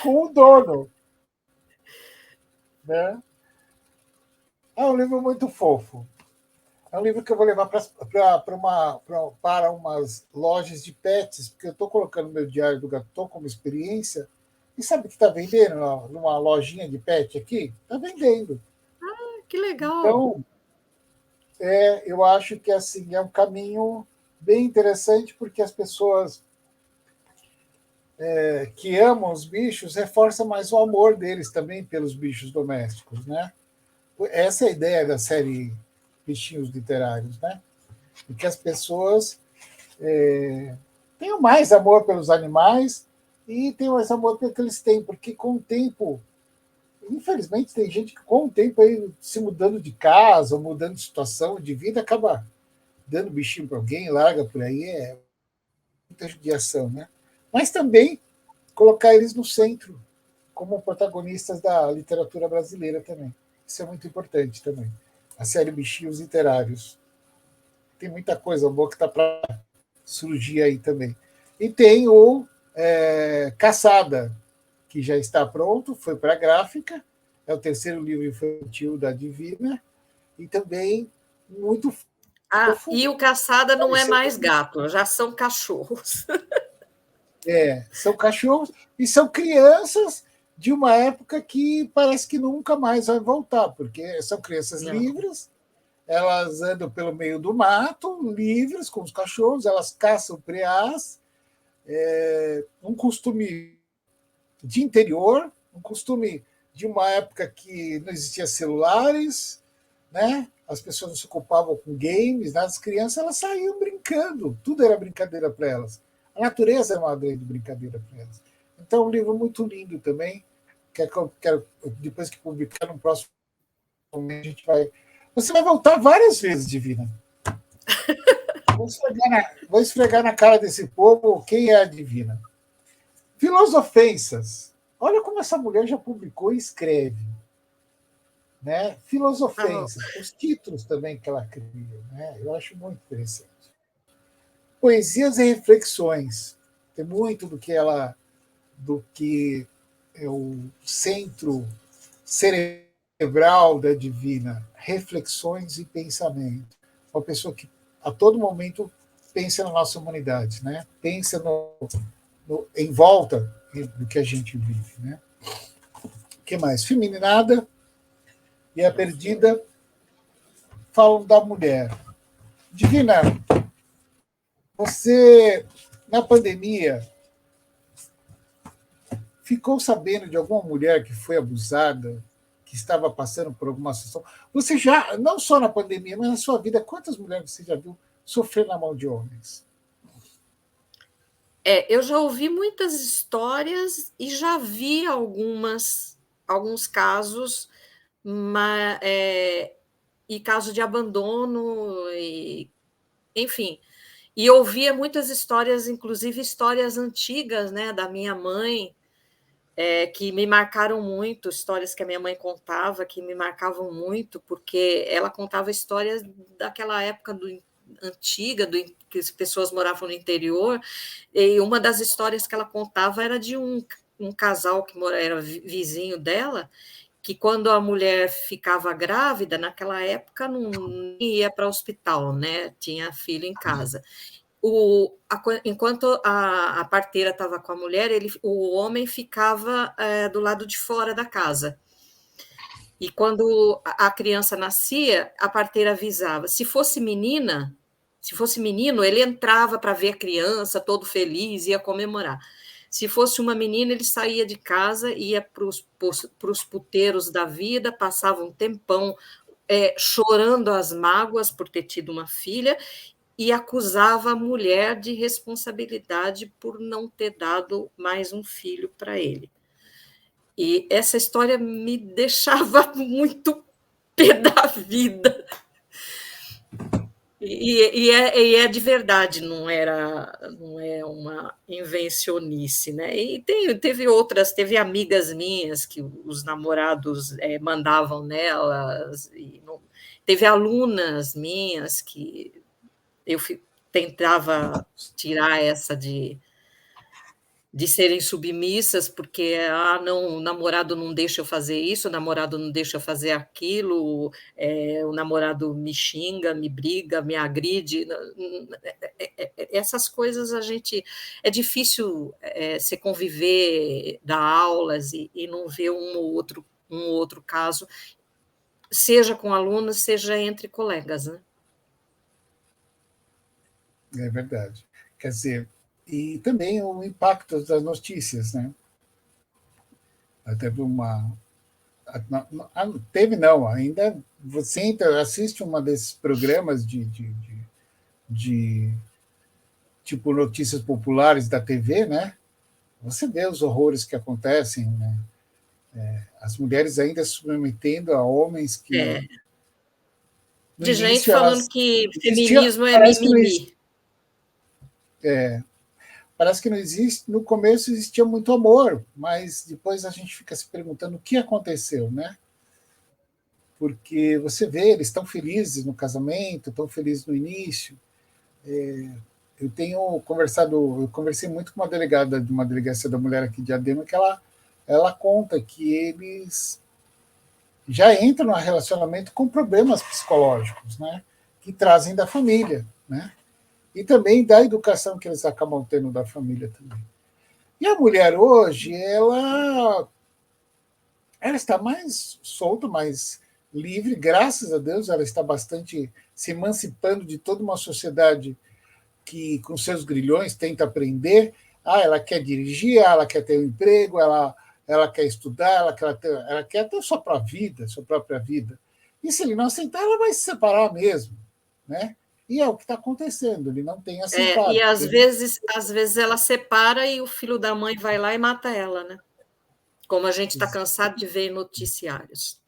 o dono. Né? É um livro muito fofo. É um livro que eu vou levar para umas lojas de pets, porque eu estou colocando meu diário do gato como experiência. E sabe o que está vendendo numa lojinha de pet aqui? Está vendendo. Que legal. Então, eu acho que assim é um caminho bem interessante, porque as pessoas que amam os bichos reforçam mais o amor deles também pelos bichos domésticos, né? Essa é a ideia da série Bichinhos Literários, né? E que as pessoas tenham mais amor pelos animais e tenham mais amor pelo que eles têm, porque com o tempo, infelizmente, tem gente que com o tempo aí se mudando de casa, mudando de situação, de vida, acaba dando bichinho para alguém, larga por aí, é muita judiação, né? Mas também colocar eles no centro, como protagonistas da literatura brasileira também. Isso é muito importante também. A série Bichinhos Literários. Tem muita coisa boa que está para surgir aí também. E tem o Caçada, que já está pronto, foi para a gráfica, é o terceiro livro infantil da Divina, e também muito fofo. E o Caçada não é mais gato, já são cachorros. São cachorros e são crianças de uma época que parece que nunca mais vai voltar, porque são crianças Não. livres, elas andam pelo meio do mato, livres com os cachorros, elas caçam preás, um costume de interior, um costume de uma época que não existia celulares, né? As pessoas não se ocupavam com games, né? As crianças elas saíam brincando, tudo era brincadeira para elas. A natureza é uma grande brincadeira para elas. Então, é um livro muito lindo também, que eu quero, depois que publicar no próximo momento, a gente vai. Você vai voltar várias vezes, Divina. Vou esfregar na cara desse povo quem é a Divina. Filosofensas. Olha como essa mulher já publicou e escreve. Né? Filosofensas, os títulos também que ela cria. Né? Eu acho muito interessante. Poesias e reflexões. Tem muito do que é o centro cerebral da Divina, reflexões e pensamento. Uma pessoa que a todo momento pensa na nossa humanidade, né? Pensa em volta do que a gente vive, né? O que mais? Femininada e a Perdida falam da mulher. Divina, você, na pandemia, ficou sabendo de alguma mulher que foi abusada, que estava passando por alguma situação? Você já, não só na pandemia, mas na sua vida, quantas mulheres você já viu sofrer na mão de homens? Eu já ouvi muitas histórias e já vi alguns casos, e casos de abandono, enfim. E ouvia muitas histórias, inclusive histórias antigas, né, da minha mãe, que me marcaram muito, histórias que a minha mãe contava, que me marcavam muito, porque ela contava histórias daquela época antiga, que as pessoas moravam no interior, e uma das histórias que ela contava era de um casal que era vizinho dela, que quando a mulher ficava grávida, naquela época não ia para o hospital, né? Tinha filho em casa. Enquanto a parteira estava com a mulher, o homem ficava do lado de fora da casa. E quando a criança nascia, a parteira avisava. Se fosse menina, se fosse menino, ele entrava para ver a criança, todo feliz, ia comemorar. Se fosse uma menina, ele saía de casa, ia para os puteiros da vida, passava um tempão chorando as mágoas por ter tido uma filha, e acusava a mulher de responsabilidade por não ter dado mais um filho para ele. E essa história me deixava muito pé da vida. E é de verdade, não é uma invencionice, né? E teve amigas minhas que os namorados mandavam nelas, teve alunas minhas que eu tentava tirar essa de serem submissas, porque não, o namorado não deixa eu fazer isso, o namorado não deixa eu fazer aquilo, o namorado me xinga, me briga, me agride. Essas coisas é difícil se conviver, dar aulas e não ver um ou outro caso, seja com alunos, seja entre colegas, né? É verdade. Quer dizer, e também o impacto das notícias, né? Teve uma. Teve não, ainda você assiste uma desses programas de tipo notícias populares da TV, né? Você vê os horrores que acontecem, né? As mulheres ainda se submetendo a homens que É, no de gente início falando elas que existia, feminismo é mimimi. parece que não existe, no começo existia muito amor, mas depois a gente fica se perguntando o que aconteceu, né? Porque você vê, eles estão felizes no casamento, estão felizes no início. Eu tenho conversado, eu conversei muito com uma delegada de uma delegacia da mulher aqui de Diadema, que ela conta que eles já entram no relacionamento com problemas psicológicos, né? Que trazem da família, né? E também da educação que eles acabam tendo da família também. E a mulher hoje, ela está mais solta, mais livre, graças a Deus, ela está bastante se emancipando de toda uma sociedade que, com seus grilhões, tenta aprender. Ela quer dirigir, ela quer ter um emprego, ela quer estudar, ela quer ter sua própria vida, sua própria vida. E se ele não aceitar, ela vai se separar mesmo, né? E é o que está acontecendo, ele não tem E aceitado. às vezes ela separa e o filho da mãe vai lá e mata ela, né? Como a gente está cansado de ver em noticiários.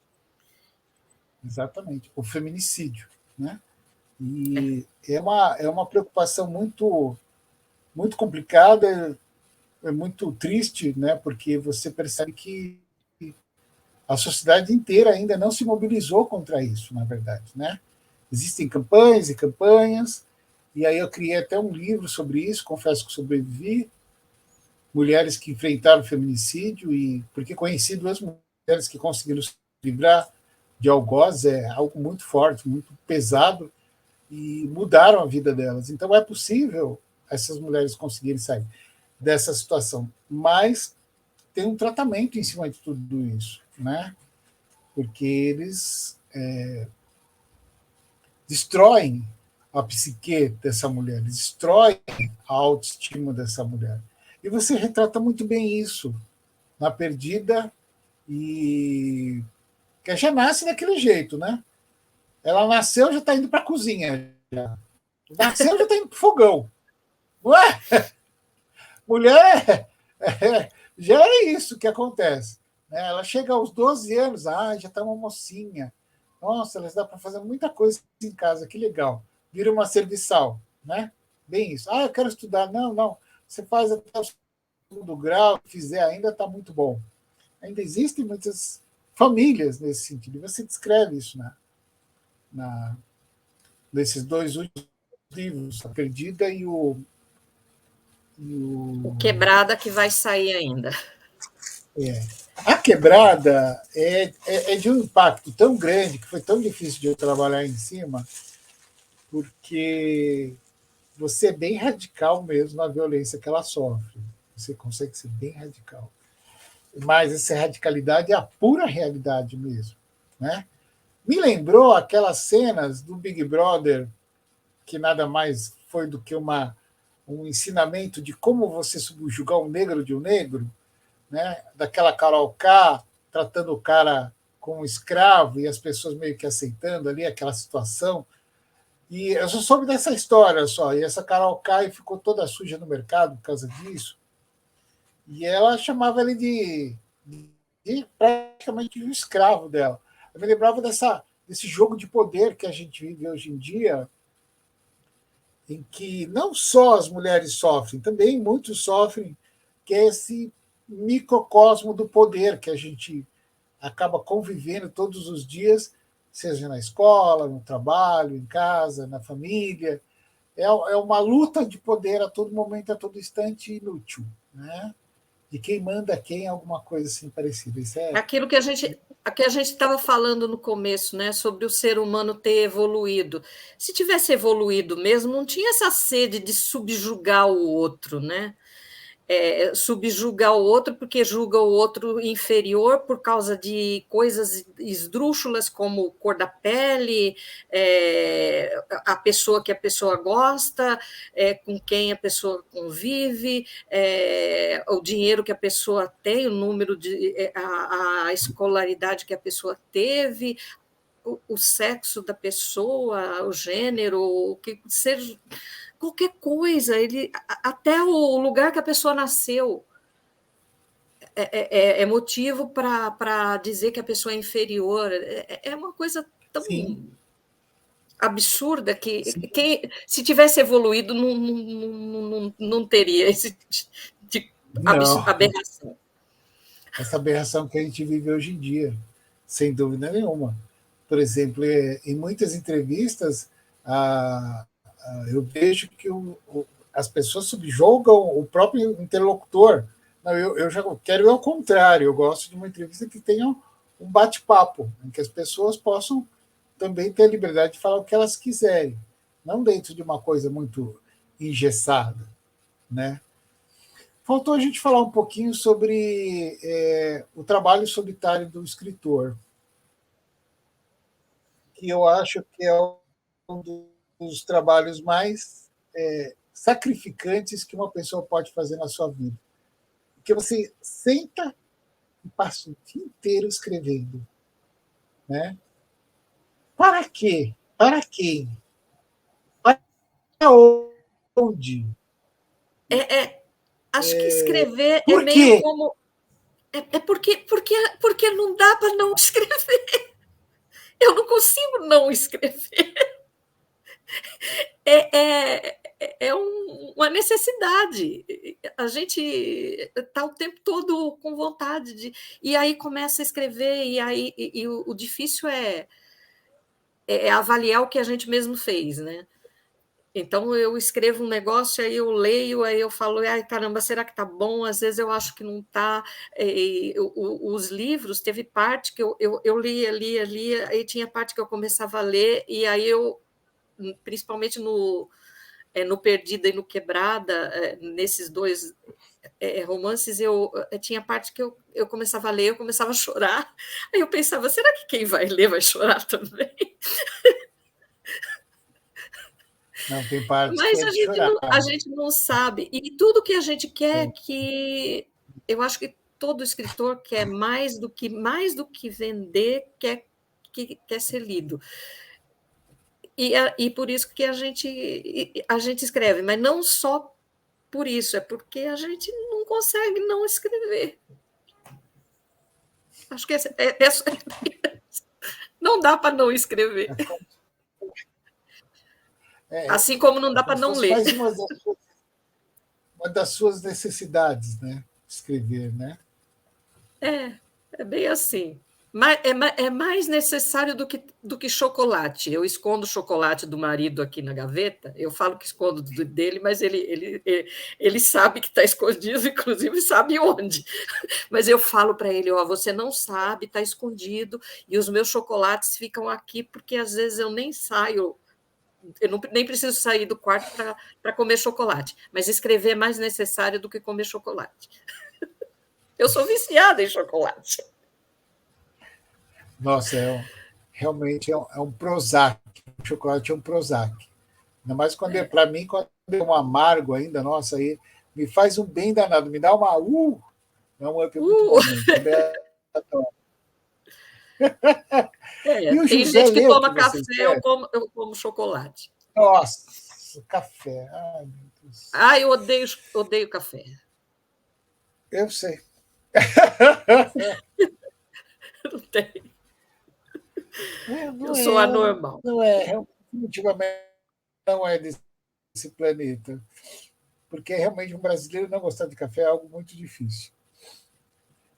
Exatamente, o feminicídio, né? É. E é uma preocupação muito, muito complicada, é muito triste, né? Porque você percebe que a sociedade inteira ainda não se mobilizou contra isso, na verdade, né? Existem campanhas e campanhas, e aí eu criei até um livro sobre isso, confesso que sobrevivi, mulheres que enfrentaram o feminicídio, e porque conheci duas mulheres que conseguiram se livrar de algoz, é algo muito forte, muito pesado, e mudaram a vida delas. Então é possível essas mulheres conseguirem sair dessa situação, mas tem um tratamento em cima de tudo isso, né? Porque eles destroem a psique dessa mulher, eles destroem a autoestima dessa mulher. E você retrata muito bem isso na Perdida, e que já nasce daquele jeito, né? Ela nasceu, já está indo para a cozinha. Nasceu, já está indo para o fogão. Ué, mulher já é isso que acontece. Né? Ela chega aos 12 anos, já está uma mocinha. Nossa, elas dá para fazer muita coisa em casa, que legal. Vira uma serviçal, né? Bem isso. Eu quero estudar. Não, não. Você faz até o segundo grau, se fizer ainda está muito bom. Ainda existem muitas famílias nesse sentido. E você descreve isso nesses dois últimos livros, A Perdida O Quebrada que vai sair ainda. A Quebrada é de um impacto tão grande, que foi tão difícil de eu trabalhar em cima, porque você é bem radical mesmo na violência que ela sofre. Você consegue ser bem radical. Mas essa radicalidade é a pura realidade mesmo, né? Me lembrou aquelas cenas do Big Brother, que nada mais foi do que um ensinamento de como você subjugar um negro de um negro, né? Daquela Carol K tratando o cara como um escravo e as pessoas meio que aceitando ali aquela situação. E eu só soube dessa história só. E essa Carol K ficou toda suja no mercado por causa disso. E ela chamava ele de praticamente um escravo dela. Eu me lembrava desse jogo de poder que a gente vive hoje em dia, em que não só as mulheres sofrem, também muitos sofrem, que é esse microcosmo do poder que a gente acaba convivendo todos os dias, seja na escola, no trabalho, em casa, na família. É uma luta de poder a todo momento, a todo instante, inútil, né? De quem manda quem, alguma coisa assim parecida. Isso Aquilo que a gente estava falando no começo, né, sobre o ser humano ter evoluído. Se tivesse evoluído mesmo, não tinha essa sede de subjugar o outro, né? subjugar o outro porque julga o outro inferior por causa de coisas esdrúxulas como cor da pele, a pessoa que a pessoa gosta, com quem a pessoa convive, o dinheiro que a pessoa tem, o número a escolaridade que a pessoa teve, o sexo da pessoa, o gênero, o que seja, qualquer coisa, até o lugar que a pessoa nasceu é motivo para dizer que a pessoa é inferior. É uma coisa tão Sim, absurda que sim. se tivesse evoluído não teria esse de Não, aberração. essa aberração que a gente vive hoje em dia, sem dúvida nenhuma. Por exemplo, em muitas entrevistas, eu vejo que as pessoas subjugam o próprio interlocutor. Não, eu já quero ao contrário, eu gosto de uma entrevista que tenha um bate-papo, em que as pessoas possam também ter a liberdade de falar o que elas quiserem, não dentro de uma coisa muito engessada, né? Faltou a gente falar um pouquinho sobre o trabalho solitário do escritor, que eu acho que é um dos trabalhos mais sacrificantes que uma pessoa pode fazer na sua vida. Porque você senta e passa o dia inteiro escrevendo. Né? Para quê? Para quem? Para onde? Acho que escrever é Por meio quê? como. Porque não dá para não escrever. Eu não consigo não escrever. Uma necessidade. A gente está o tempo todo com vontade de. E aí começa a escrever, e o difícil é avaliar o que a gente mesmo fez, né? Então eu escrevo um negócio, aí eu leio, aí eu falo, ai caramba, será que está bom? Às vezes eu acho que não está. Os livros, teve parte que eu lia, aí tinha parte que eu começava a ler, e aí eu, principalmente no Perdida e no Quebrada, nesses dois romances, eu tinha parte que eu começava a ler, eu começava a chorar, aí eu pensava, será que quem vai ler vai chorar também? Não, tem partes que Mas é de chorar. a gente não sabe. E tudo que a gente quer que. Eu acho que todo escritor quer mais do que vender, quer ser lido. E por isso que a gente escreve, mas não só por isso, é porque a gente não consegue não escrever. Acho que não dá para não escrever. Assim como não É dá como para se não fosse ler. mais uma das suas necessidades, né? Escrever, né? É bem assim. É mais necessário do que chocolate. Eu escondo o chocolate do marido aqui na gaveta. Eu falo que escondo dele, mas ele sabe que está escondido, inclusive sabe onde. Mas eu falo para ele: ó, você não sabe, está escondido, e os meus chocolates ficam aqui porque às vezes eu nem saio. Nem preciso sair do quarto para comer chocolate, mas escrever é mais necessário do que comer chocolate. Eu sou viciada em chocolate. Nossa, realmente é um Prozac. O chocolate é um Prozac. Ainda mais quando para mim, quando é um amargo ainda, nossa, aí me faz um bem danado, me dá uma é um up muito bom mesmo. Também adoro. E o Tem José gente que lê o toma que você café, escreve? eu como chocolate. Nossa, café. Ai, meu Deus. Ah, eu odeio café. Eu sei. Não tem. Eu Não sou é, anormal. não é, definitivamente não é desse planeta. Porque realmente um brasileiro não gostar de café é algo muito difícil.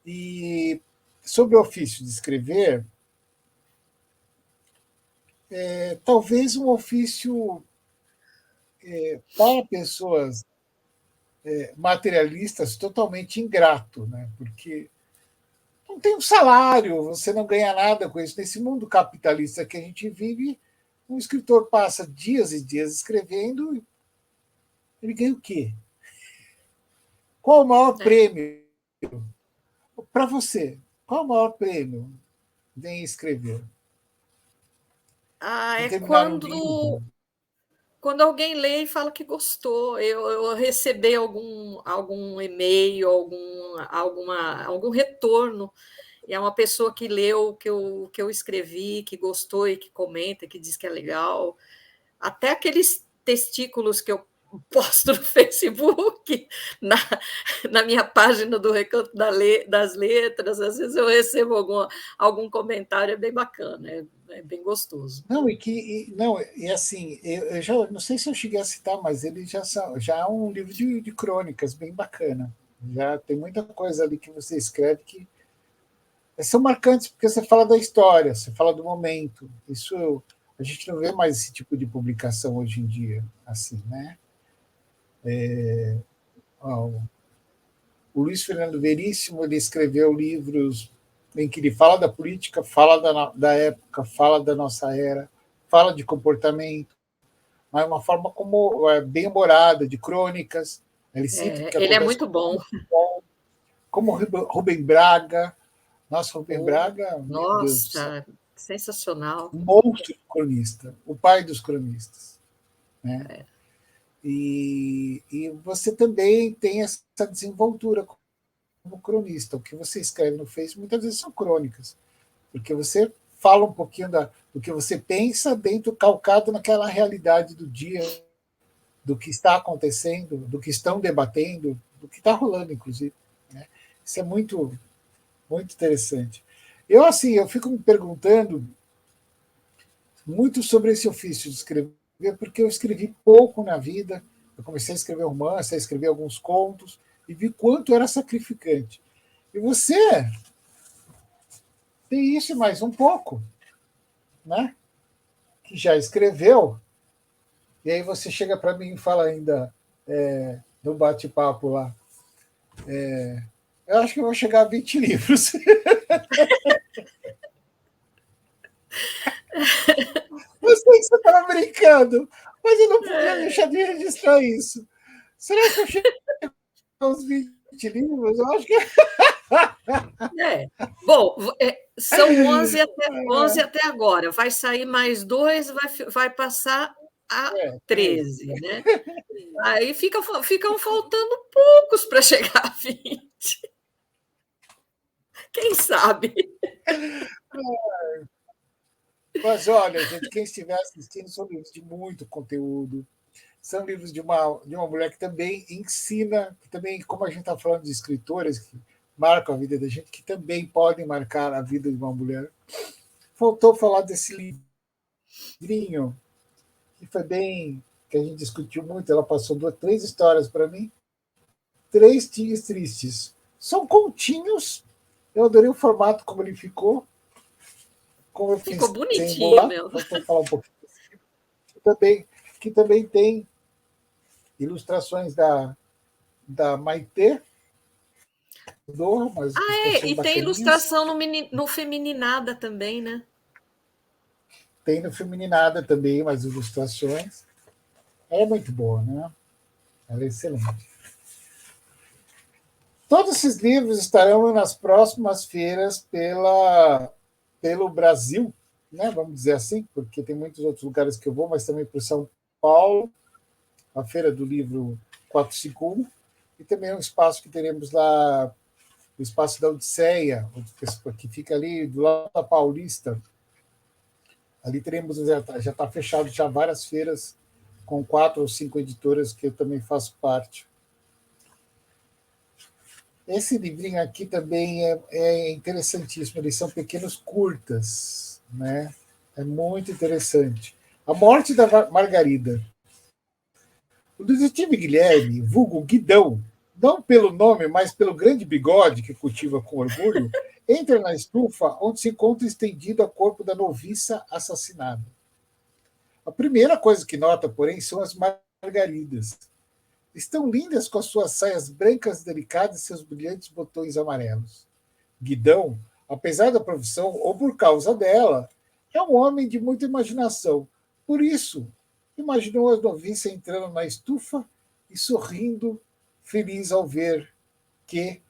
E sobre o ofício de escrever, talvez um ofício para pessoas materialistas totalmente ingrato, né? Porque não tem um salário, você não ganha nada com isso. Nesse mundo capitalista que a gente vive, um escritor passa dias e dias escrevendo, ele ganha o quê? Qual o maior prêmio para você? Qual o maior prêmio em escrever? Em É terminar um livro? quando alguém lê e fala que gostou, eu receber algum e-mail, algum retorno, e é uma pessoa que leu o que eu escrevi, que gostou e que comenta, que diz que é legal. Até aqueles testículos que eu posto no Facebook, na, na minha página do Recanto das Letras, às vezes eu recebo algum comentário, é bem bacana, é bem gostoso. Não, não, e assim, eu já não sei se eu cheguei a citar, mas ele já é um livro de crônicas bem bacana. Já tem muita coisa ali que você escreve que são marcantes, porque você fala da história, você fala do momento. Isso a gente não vê mais esse tipo de publicação hoje em dia, assim, né? Ó, o Luiz Fernando Veríssimo ele escreveu livros em que ele fala da política, fala da época, fala da nossa era, fala de comportamento, mas de uma forma como bem humorada, de crônicas. Ele cita o que Ele é acontece muito bom. como Rubem Braga. Nossa, Rubem Braga, meu Deus do céu, Nossa, sensacional. um monstro cronista, o pai dos cronistas, né? E você também tem essa desenvoltura como cronista. O que você escreve no Face muitas vezes são crônicas, porque você fala um pouquinho do que você pensa dentro, calcado naquela realidade do dia, do que está acontecendo, do que estão debatendo, do que está rolando, inclusive. Né? Isso é muito, muito interessante. Assim, eu fico me perguntando muito sobre esse ofício de escrever, porque eu escrevi pouco na vida. Eu comecei a escrever romance, a escrever alguns contos, e vi quanto era sacrificante. E você tem isso mais um pouco, né? Que já escreveu, e aí você chega para mim e fala ainda no bate-papo lá. Eu acho que eu vou chegar a 20 livros. Eu sei que você estava brincando, mas eu não podia deixar de registrar isso. Será que eu chego aos 20 livros? Eu acho que. É. Bom, são 11 até agora. Vai sair mais dois, vai passar a 13, né? Aí ficam faltando poucos para chegar a 20. Quem sabe? Mas olha, gente, quem estiver assistindo são livros de muito conteúdo. São livros de uma mulher que também ensina, que também, como a gente está falando de escritores que marcam a vida da gente, que também podem marcar a vida de uma mulher. Faltou falar desse livrinho, que foi bem, que a gente discutiu muito. Ela passou três histórias para mim, três tias tristes. São continhos. Eu adorei o formato como ele ficou, como eu Ficou pensei em bonitinho bolar. mesmo. Faltou falar um pouquinho. Que também tem ilustrações da Maitê, umas ilustrações E tem bacaninhas. ilustração no Femininada também, né? Tem no Femininada também umas ilustrações. É muito boa, né? Ela é excelente. Todos esses livros estarão nas próximas feiras pelo Brasil, né? Vamos dizer assim, porque tem muitos outros lugares que eu vou, mas também para São Paulo, a Feira do Livro 451, e também um espaço que teremos lá, o espaço da Odisseia, que fica ali do lado da Paulista. Ali teremos, já está fechado já várias feiras com 4 ou 5 editoras que eu também faço parte. Esse livrinho aqui também é interessantíssimo, eles são pequenos curtas, né? É muito interessante. A Morte da Margarida. O detetive Guilherme, vulgo Guidão, não pelo nome, mas pelo grande bigode que cultiva com orgulho, entra na estufa onde se encontra estendido o corpo da noviça assassinada. A primeira coisa que nota, porém, são as margaridas. Estão lindas com as suas saias brancas delicadas e seus brilhantes botões amarelos. Guidão, apesar da profissão ou por causa dela, é um homem de muita imaginação. Por isso, imaginou a noviça entrando na estufa e sorrindo, feliz ao ver que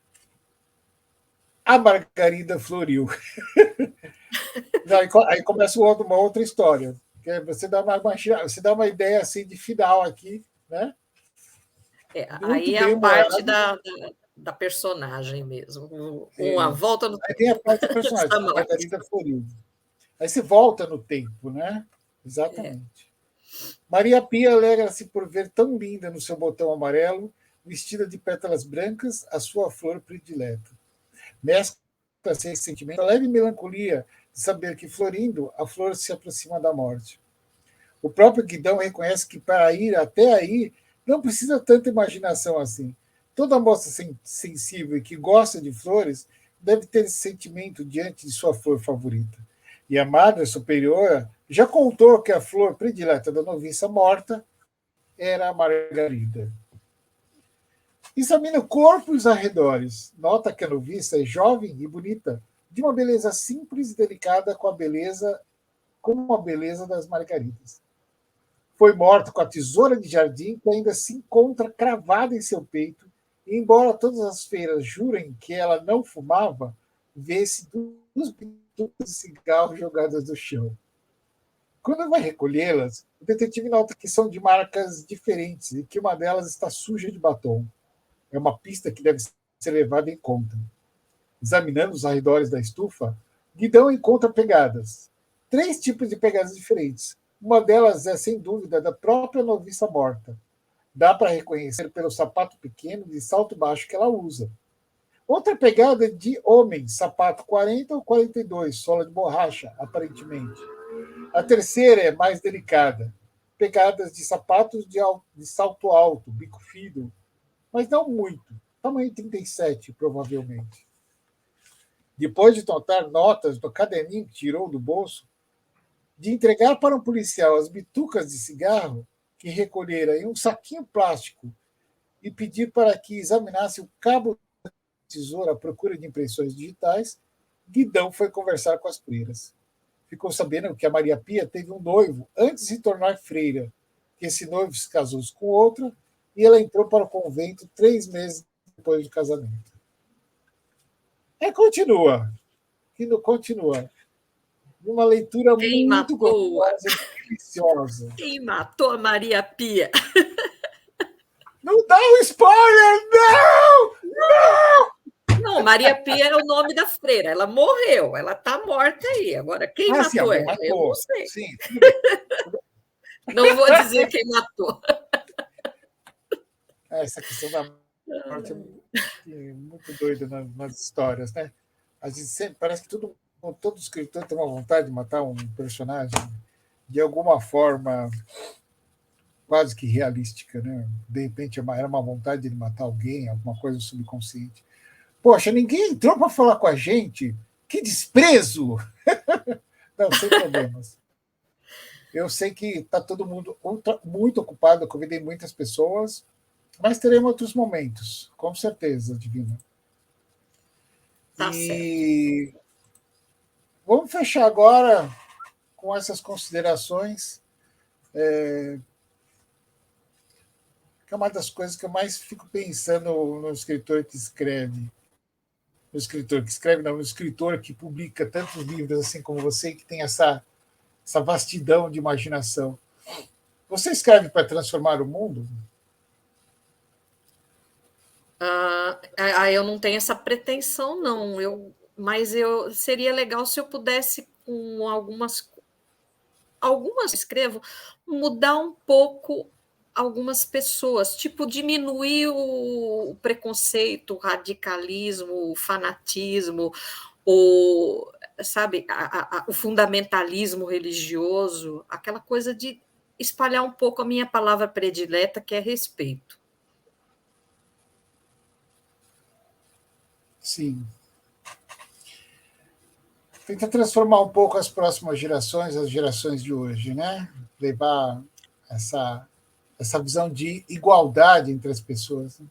a margarida floriu. Aí começa uma outra história. Você dá você dá uma ideia assim de final aqui, né? Aí é a parte da personagem mesmo. Uma volta no tempo. Aí tem a parte da personagem, a margarida floriu. Aí você volta no tempo, né? Exatamente. Maria Pia alegra-se por ver tão linda no seu botão amarelo, vestida de pétalas brancas, a sua flor predileta. Mescla-se esse sentimento, a leve melancolia de saber que, florindo, a flor se aproxima da morte. O próprio Guidão reconhece que, para ir até aí, não precisa tanta imaginação assim. Toda moça sensível e que gosta de flores deve ter esse sentimento diante de sua flor favorita. E a Madre Superiora já contou que a flor predileta da noviça morta era a margarida. Examina o corpo e os arredores. Nota que a noviça é jovem e bonita, de uma beleza simples e delicada com a beleza das margaridas. Foi morta com a tesoura de jardim que ainda se encontra cravada em seu peito, e embora todas as feiras jurem que ela não fumava, vê-se duas bitucas de cigarro jogadas no chão. Quando vai recolhê-las, o detetive nota que são de marcas diferentes e que uma delas está suja de batom. É uma pista que deve ser levada em conta. Examinando os arredores da estufa, Guidão encontra pegadas. 3 tipos de pegadas diferentes. Uma delas é, sem dúvida, da própria noviça morta. Dá para reconhecer pelo sapato pequeno de salto baixo que ela usa. Outra pegada é de homem, sapato 40 ou 42, sola de borracha, aparentemente. A terceira é mais delicada. Pegadas de sapatos de salto alto, bico fino, mas não muito. Tamanho 37, provavelmente. Depois de notar notas do caderninho que tirou do bolso, de entregar para um policial as bitucas de cigarro que recolhera em um saquinho plástico e pedir para que examinasse o cabo da tesoura à procura de impressões digitais, Guidão foi conversar com as freiras. Ficou sabendo que a Maria Pia teve um noivo antes de se tornar freira, que esse noivo se casou com outra e ela entrou para o convento 3 meses depois do casamento. Continua. Continua. Uma leitura muito gostosa e deliciosa. Quem matou a Maria Pia? Não dá um spoiler, não! Não! Não, Maria Pia é o nome da freira. Ela morreu, ela está morta aí. Agora, quem matou ela? Matou. Eu não sei. Sim. Não vou dizer quem matou. Essa questão da morte é muito doida nas histórias, né? A gente sempre, parece que todo escritor tem uma vontade de matar um personagem de alguma forma quase que realística, né? De repente era uma vontade de matar alguém, alguma coisa subconsciente. Poxa, ninguém entrou para falar com a gente. Que desprezo! Não, sem problemas. Eu sei que está todo mundo muito ocupado, eu convidei muitas pessoas, mas teremos outros momentos, com certeza, Divina. Tá certo. Vamos fechar agora com essas considerações, que é uma das coisas que eu mais fico pensando no escritor que escreve. No escritor que publica tantos livros assim como você, que tem essa vastidão de imaginação. Você escreve para transformar o mundo? Eu não tenho essa pretensão, não. Mas seria legal se eu pudesse, com algumas escrevo, mudar um pouco algumas pessoas, tipo diminuir o preconceito, o radicalismo, o fanatismo, o fundamentalismo religioso, aquela coisa de espalhar um pouco a minha palavra predileta, que é respeito. Sim. Tenta transformar um pouco as próximas gerações, as gerações de hoje, né? Levar essa visão de igualdade entre as pessoas. Né?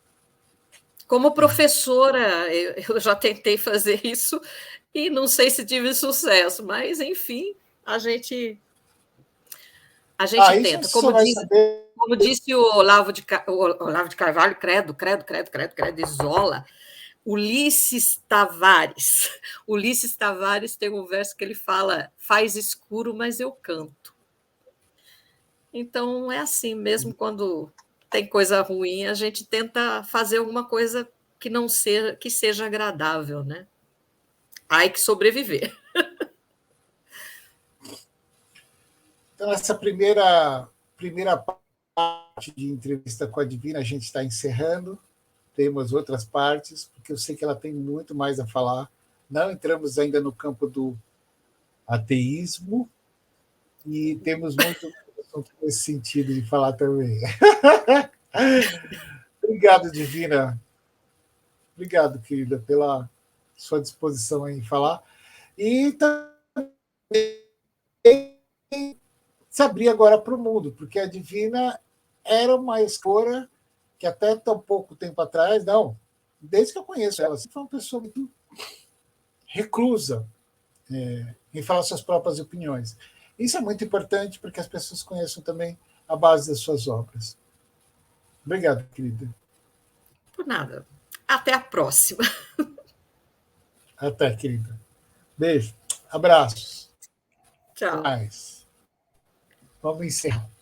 Como professora, eu já tentei fazer isso e não sei se tive sucesso, mas, enfim, a gente tenta. Como disse o Olavo de Carvalho, credo, Isola, Ulisses Tavares. Ulisses Tavares tem um verso que ele fala: faz escuro, mas eu canto. Então, é assim, mesmo quando tem coisa ruim, a gente tenta fazer alguma coisa que não seja, que seja agradável, né? Ai, que sobreviver. Então, essa primeira parte de entrevista com a Divina a gente está encerrando. Temos outras partes, porque eu sei que ela tem muito mais a falar. Não entramos ainda no campo do ateísmo e temos muito nesse sentido de falar também. Obrigado, Divina. Obrigado, querida, pela sua disposição em falar. E também se abrir agora para o mundo, porque a Divina era uma escritora que até tão pouco tempo atrás, não, desde que eu conheço ela, sempre foi uma pessoa muito reclusa em falar suas próprias opiniões. Isso é muito importante porque as pessoas conheçam também a base das suas obras. Obrigado, querida. Por nada. Até a próxima. Até, querida. Beijo. Abraços. Tchau. Mais. Vamos encerrar.